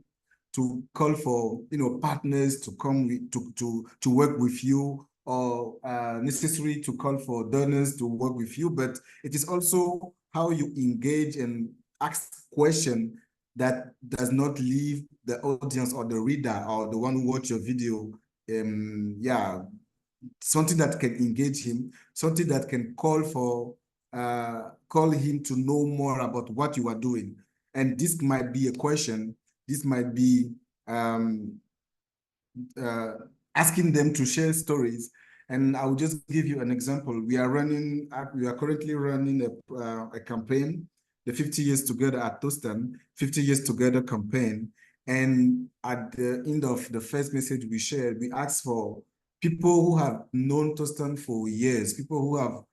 to call for partners to come to work with you, or necessary to call for donors to work with you, but it is also how you engage and ask question that does not leave the audience or the reader or the one who watch your video something that can engage him, something that can call him to know more about what you are doing. And this might be a question, this might be asking them to share stories. And I'll just give you an example. We are currently running a campaign, the 50 Years Together at Tostan, 50 Years Together campaign. And at the end of the first message we shared, we asked for people who have known Tostan for years, people who have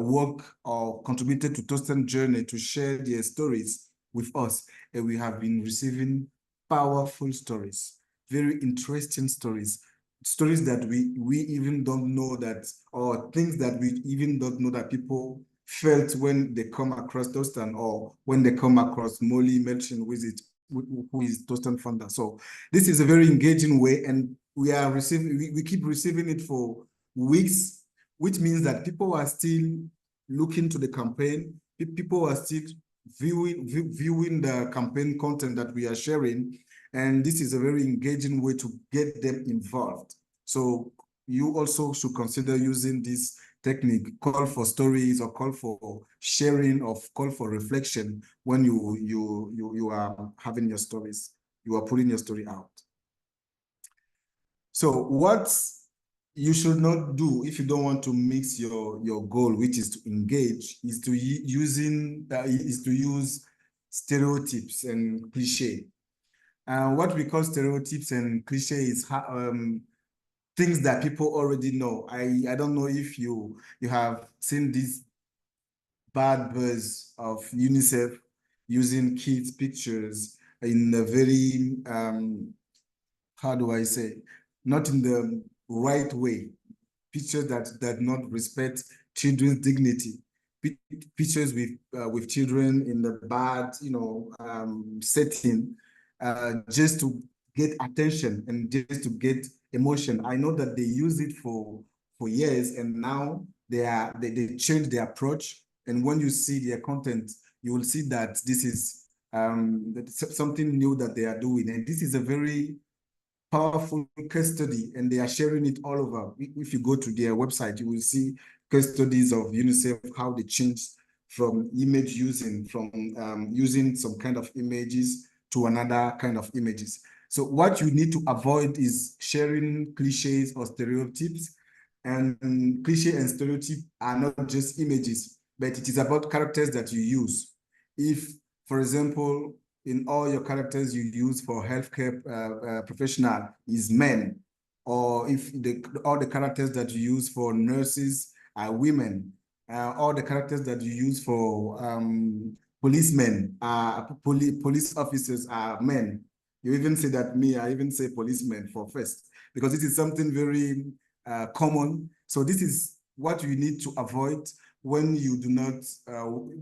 worked or contributed to Tostan journey, to share their stories with us. And we have been receiving powerful stories, very interesting stories that we even don't know that, or things that we even don't know that people felt when they come across Tostan, or when they come across Molly Melchin, who is Tostan founder. So this is a very engaging way, and we keep receiving it for weeks, which means that people are still looking to the campaign. People are still viewing the campaign content that we are sharing. And this is a very engaging way to get them involved. So you also should consider using this technique, call for stories, or call for sharing, or call for reflection when you are having your stories, you are putting your story out. So what you should not do if you don't want to mix your goal, which is to engage, is to use stereotypes and cliche. What we call stereotypes and cliche is things that people already know. I don't know if you have seen these bad buzz of UNICEF using kids' pictures in a very, how do I say, not in the right way. Pictures that not respect children's dignity. Pictures with children in the bad, setting, just to get attention and just to get emotion. I know that they use it for for years, and now they changed their approach. And when you see their content, you will see that this is something new that they are doing. And this is a very powerful case study, and they are sharing it all over. If you go to their website, you will see case studies of UNICEF, how they changed from image using, from using some kind of images to another kind of images. So what you need to avoid is sharing cliches or stereotypes. And cliche and stereotype are not just images, but it is about characters that you use. If, for example, in all your characters you use for healthcare professional is men, or if all the characters that you use for nurses are women, all the characters that you use for policemen, police officers are men. You even say that I even say policemen for first, because this is something very common. So this is what you need to avoid when you do not,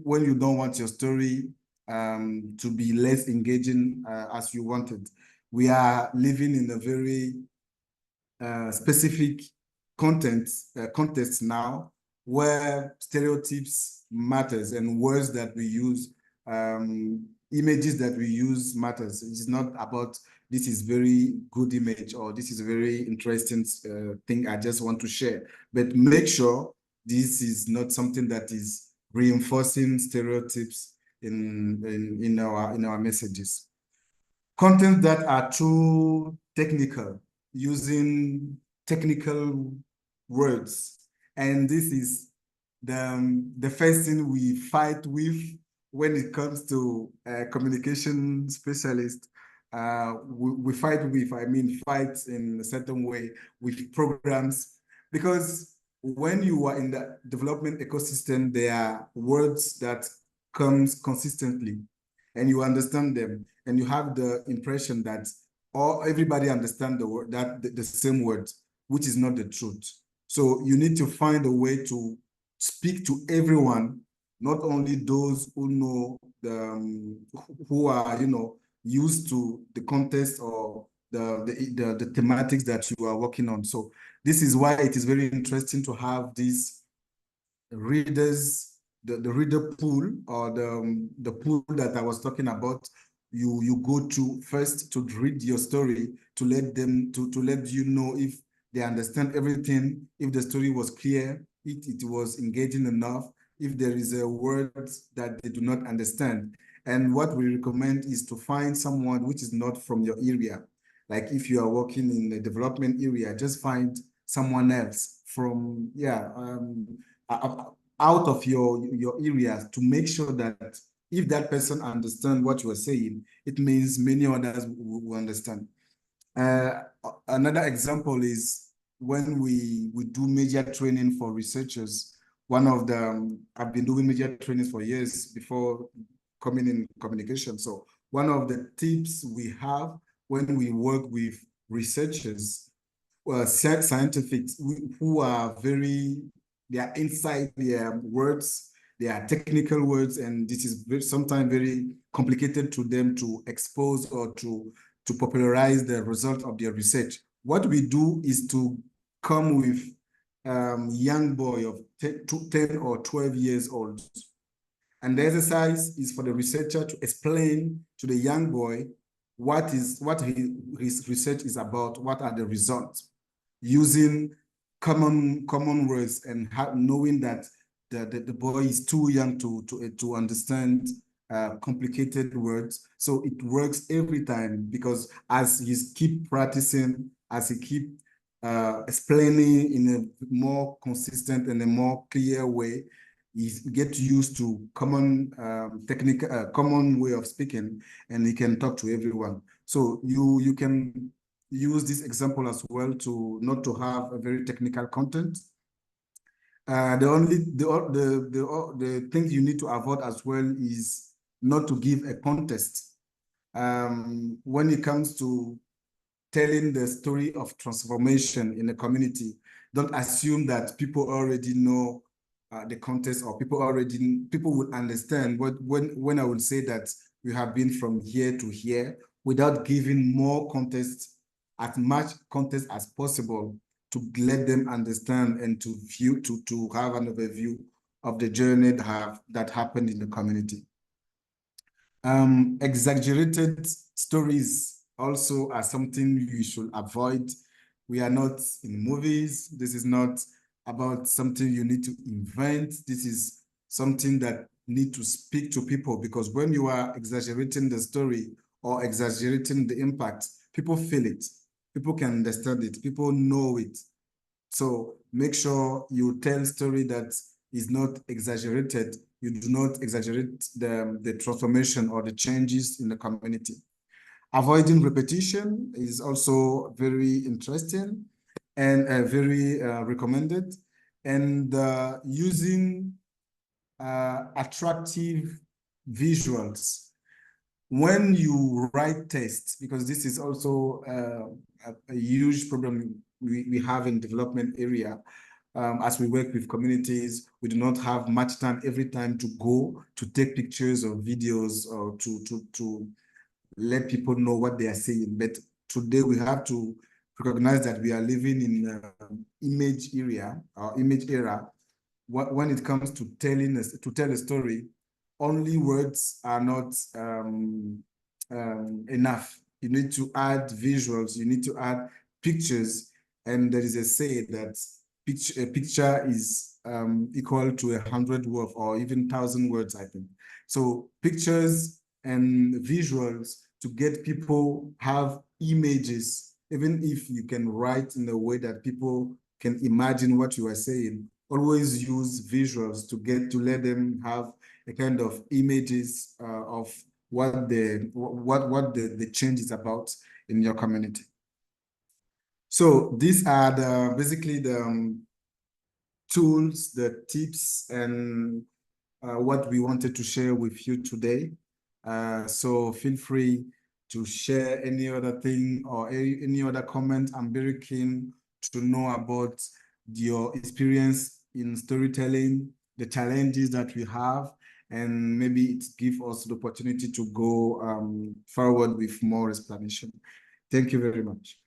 when you don't want your story to be less engaging as you wanted. We are living in a very specific context now, where stereotypes matters, and words that we use, images that we use matters. It's not about this is very good image or this is a very interesting thing I just want to share, but make sure this is not something that is reinforcing stereotypes in our messages. Content that are too technical, using technical words, and this is the first thing we fight with when it comes to communication specialists. We fight with, fight in a certain way with programs, because when you are in the development ecosystem, there are words that comes consistently, and you understand them, and you have the impression that everybody understands the word, that the same words, which is not the truth. So you need to find a way to speak to everyone, not only those who know who are used to the context or the thematics that you are working on. So this is why it is very interesting to have these readers, the reader pool, or the pool that I was talking about. You go to first to read your story, to let them to let you know if they understand everything, if the story was clear, if it was engaging enough, if there is a word that they do not understand. And what we recommend is to find someone which is not from your area. Like if you are working in the development area, just find someone else from out of your area, to make sure that if that person understands what you are saying, it means many others will understand. Another example is when we do media training for researchers. One of the, I've been doing media trainings for years before coming in communication. So one of the tips we have when we work with researchers, scientists who are they are inside their words, they are technical words, and this is sometimes very complicated to them to expose or to popularize the result of their research. What we do is to come with young boy of 10 or 12 years old. And the exercise is for the researcher to explain to the young boy what his research is about, what are the results, using common words, and knowing that the boy is too young to understand complicated words. So it works every time, because as he keep practicing, as he keep explaining in a more consistent and a more clear way, he gets used to common common way of speaking, and he can talk to everyone. So you can use this example as well to not to have a very technical content. The thing you need to avoid as well is not to give a context. When it comes to telling the story of transformation in a community, don't assume that people already know the context, or people will understand when I would say that you have been from here to here, without giving more context, as much context as possible, to let them understand and to view, to have an overview of the journey that happened in the community. Exaggerated stories also are something you should avoid. We are not in movies. This is not about something you need to invent. This is something that need to speak to people, because when you are exaggerating the story or exaggerating the impact, people feel it. People can understand it. People know it. So make sure you tell story that is not exaggerated. You do not exaggerate the transformation or the changes in the community. Avoiding repetition is also very interesting and very recommended. And using attractive visuals when you write tests, because this is also a huge problem we have in development area. As we work with communities, we do not have much time every time to go to take pictures or videos or to let people know what they are saying. But today we have to recognize that we are living in image area or image era. When it comes to tell a story, only words are not enough. You need to add visuals, you need to add pictures, and there is a say that a picture is equal to 100 words or even 1,000 words, I think. So pictures and visuals to get people have images, even if you can write in a way that people can imagine what you are saying. Always use visuals to let them have a kind of images of what the change is about in your community. So these are basically the tools, the tips, and what we wanted to share with you today. So feel free to share any other thing or any other comment. I'm very keen to know about your experience in storytelling, the challenges that we have, and maybe it gives us the opportunity to go forward with more explanation. Thank you very much.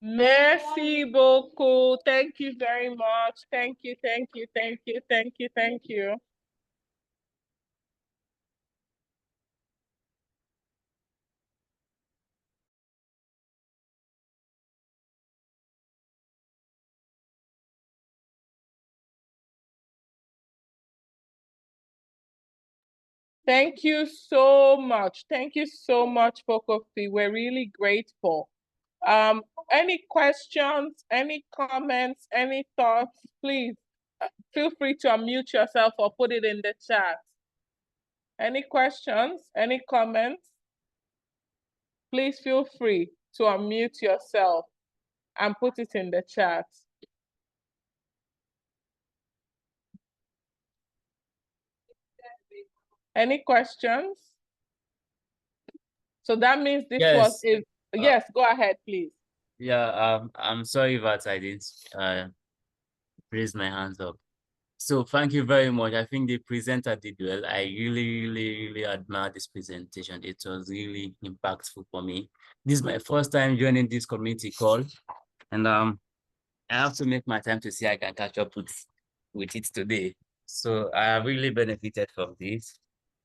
Merci beaucoup. Thank you very much. Thank you, thank you, thank you, thank you, thank you. Thank you so much. Thank you so much, Fokofi. We're really grateful. Any questions, any comments, any thoughts, please feel free to unmute yourself or put it in the chat. Any questions, any comments? Please feel free to unmute yourself and put it in the chat. Any questions? So that means this was yes, go ahead, please. Yeah, I'm sorry that I didn't raise my hands up. So thank you very much. I think the presenter did well. I really admire this presentation. It was really impactful for me. This is my first time joining this community call, and I have to make my time to see I can catch up with it today. So I have really benefited from this.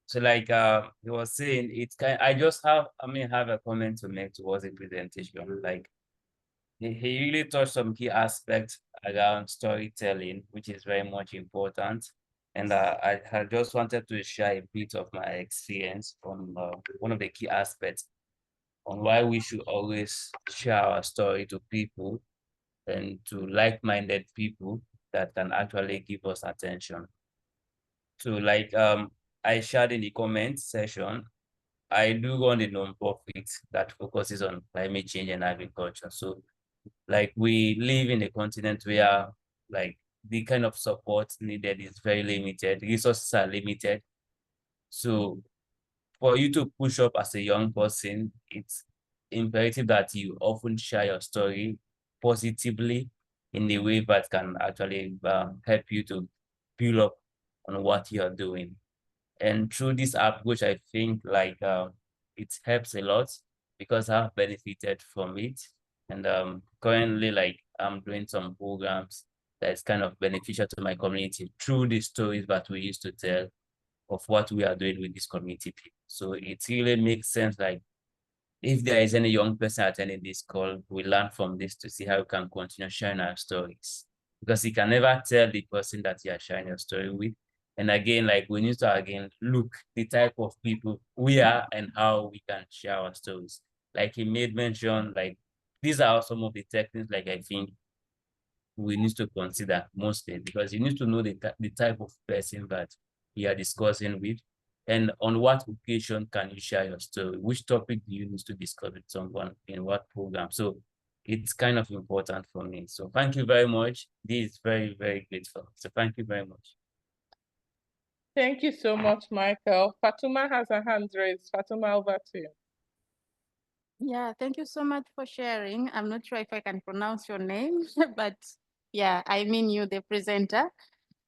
So like he was saying, I just have a comment to make towards the presentation. Like he really touched some key aspects around storytelling, which is very much important. And I just wanted to share a bit of my experience on one of the key aspects on why we should always share our story to people and to like-minded people that can actually give us attention. So like I shared in the comment section, I do run a non-profit that focuses on climate change and agriculture. So like we live in a continent where like the kind of support needed is very limited, resources are limited. So for you to push up as a young person, it's imperative that you often share your story positively in a way that can actually help you to build up on what you're doing. And through this approach, I think like it helps a lot because I've benefited from it. And currently, like, I'm doing some programs that's kind of beneficial to my community through the stories that we used to tell of what we are doing with this community people. So it really makes sense, like, if there is any young person attending this call, we learn from this to see how we can continue sharing our stories. Because you can never tell the person that you are sharing your story with. And again, like, we need to again look the type of people we are and how we can share our stories. Like he made mention, like, these are some of the techniques, like, I think we need to consider mostly, because you need to know the type of person that you are discussing with, and on what occasion can you share your story, which topic do you need to discuss with someone in what program. So it's kind of important for me. So thank you very much. This is very, very grateful. So thank you very much. Thank you so much, Michael. Fatuma has her hand raised. Fatuma, over to you. Yeah, thank you so much for sharing. I'm not sure if I can pronounce your name, but yeah, I mean you, the presenter.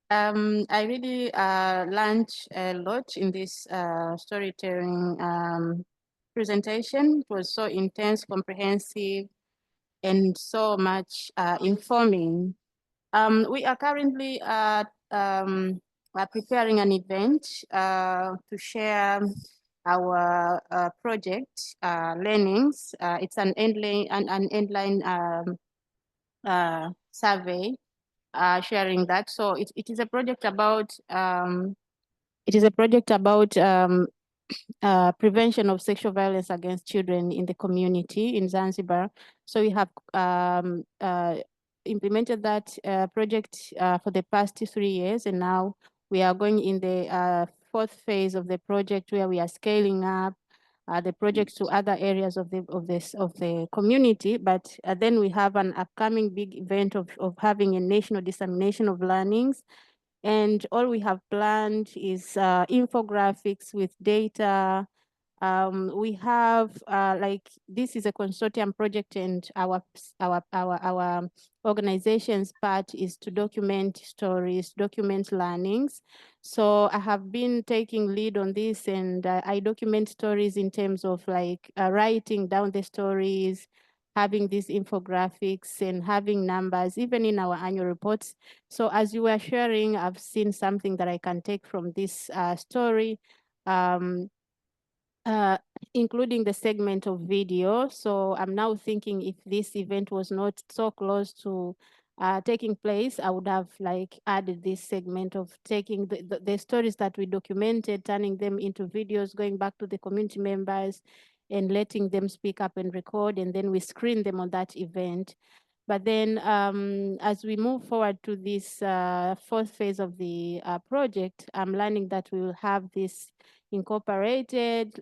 I really learned a lot in this storytelling presentation. It was so intense, comprehensive, and so much informing. We are currently preparing an event to share our project learnings. It's an endline survey sharing that. So it is a project about prevention of sexual violence against children in the community in Zanzibar. So we have implemented that project for the past 3 years, and now we are going in the fourth phase of the project, where we are scaling up the project to other areas of the community. But then we have an upcoming big event of having a national dissemination of learnings. And all we have planned is infographics with data. We have like, this is a consortium project, and our organization's part is to document stories, document learnings. So I have been taking lead on this, and I document stories in terms of like writing down the stories, having these infographics, and having numbers, even in our annual reports. So as you were sharing, I've seen something that I can take from this story, including the segment of video. So I'm now thinking, if this event was not so close to taking place, I would have like added this segment of taking the stories that we documented, turning them into videos, going back to the community members and letting them speak up and record, and then we screen them on that event. But then as we move forward to this fourth phase of the project, I'm learning that we will have this incorporated,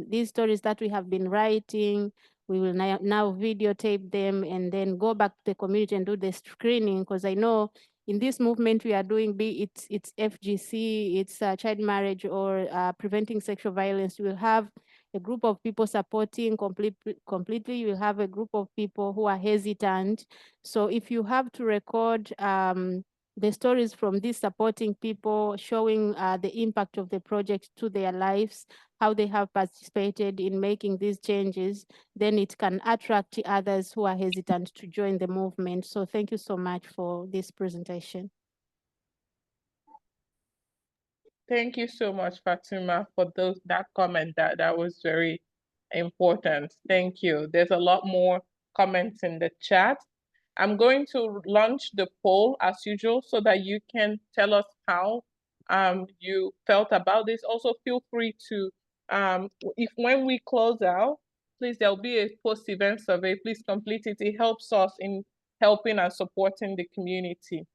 these stories that we have been writing. We will now videotape them and then go back to the community and do the screening, because I know in this movement we are doing, be it's FGC, it's child marriage, or preventing sexual violence. We will have a group of people supporting completely. You will have a group of people who are hesitant. So if you have to record the stories from these supporting people, showing the impact of the project to their lives, how they have participated in making these changes, then it can attract others who are hesitant to join the movement. So thank you so much for this presentation. Thank you so much, Fatima, for that comment. That was very important. Thank you. There's a lot more comments in the chat. I'm going to launch the poll as usual, so that you can tell us how you felt about this. Also, feel free to, if when we close out, please, there'll be a post-event survey. Please complete it. It helps us in helping and supporting the community.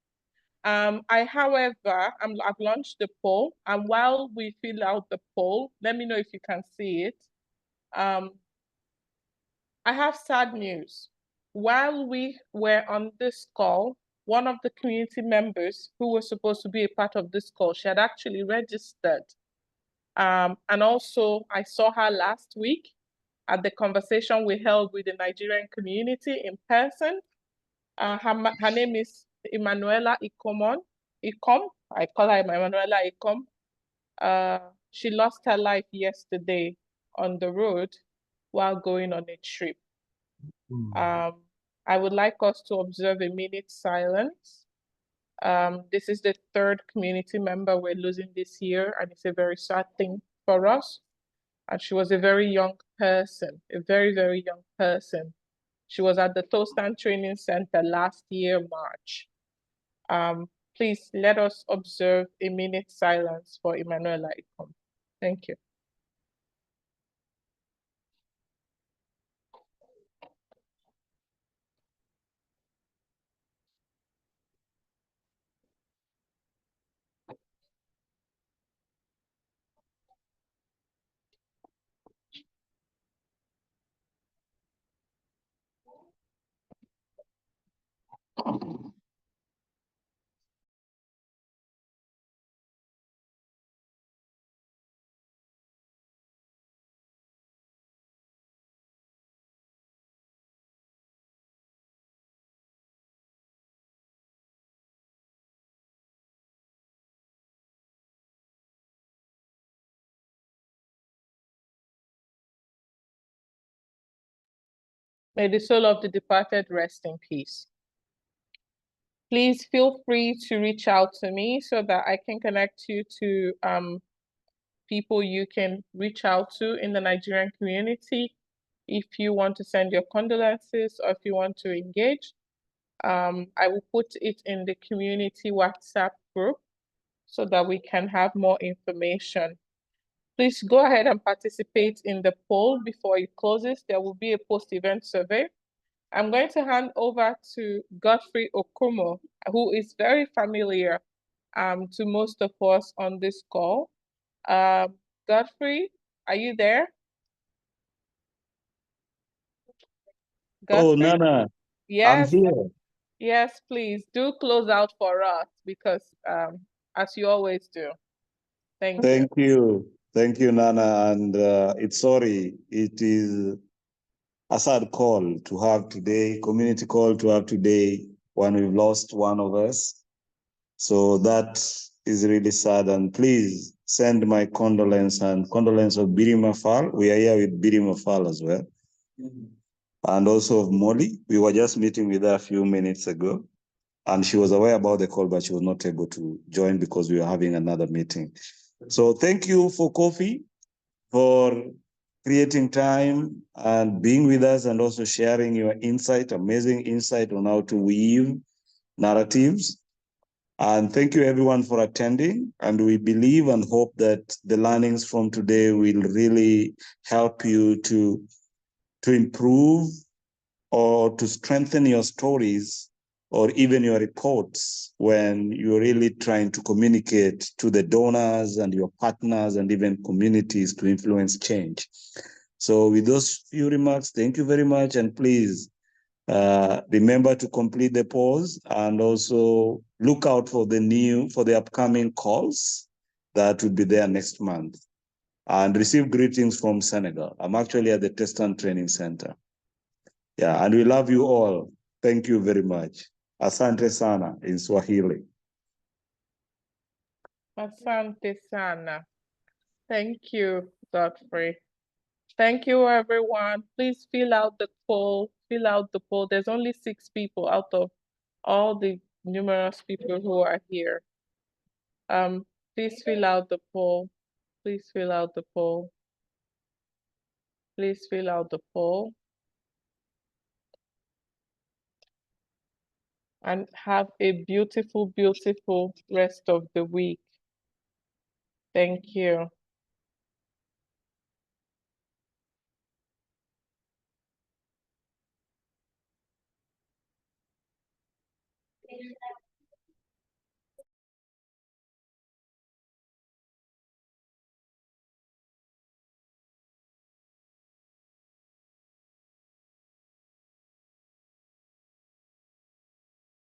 However, I've launched the poll, and while we fill out the poll, let me know if you can see it. I have sad news. While we were on this call, one of the community members who was supposed to be a part of this call, she had actually registered. And also, I saw her last week at the conversation we held with the Nigerian community in person. Her name is Emanuela Ikom. I call her Emanuela Ikom. She lost her life yesterday on the road while going on a trip. I would like us to observe a minute silence. This is the third community member we're losing this year, and it's a very sad thing for us. And she was a very young person, a very, very young person. She was at the Tostan Training Center last year, March. Please let us observe a minute silence for Emanuela Ikom. Thank you. May the soul of the departed rest in peace. Please feel free to reach out to me so that I can connect you to people you can reach out to in the Nigerian community if you want to send your condolences or if you want to engage. I will put it in the community WhatsApp group so that we can have more information. Please go ahead and participate in the poll before it closes. There will be a post-event survey. I'm going to hand over to Godfrey Okumo, who is very familiar to most of us on this call. Godfrey, are you there? Oh, Godfrey? Nana, Yes. I'm here. Yes, please do close out for us because as you always do. Thank you. Thank you. Thank you, Nana. And it's sorry, it is a sad call to have today, community call to have today when we've lost one of us. So that is really sad. And please send my condolence and condolence of Biri Mafal. We are here with Biri Mafal as well. And also of Molly. We were just meeting with her a few minutes ago. And she was aware about the call, but she was not able to join because we were having another meeting. So thank you for Kofi, for creating time and being with us and also sharing your insight, amazing insight on how to weave narratives. And thank you everyone for attending. And we believe and hope that the learnings from today will really help you to improve or to strengthen your stories or even your reports when you're really trying to communicate to the donors and your partners and even communities to influence change. So with those few remarks, thank you very much. And please remember to complete the pause and also look out for the upcoming calls that will be there next month. And receive greetings from Senegal. I'm actually at the Testan Training Center. Yeah, and we love you all. Thank you very much. Asante sana in Swahili. Asante sana. Thank you, Godfrey. Thank you, everyone. Please fill out the poll. Fill out the poll. There's only 6 people out of all the numerous people who are here. Please fill out the poll. Please fill out the poll. Please fill out the poll. And have a beautiful, beautiful rest of the week. Thank you.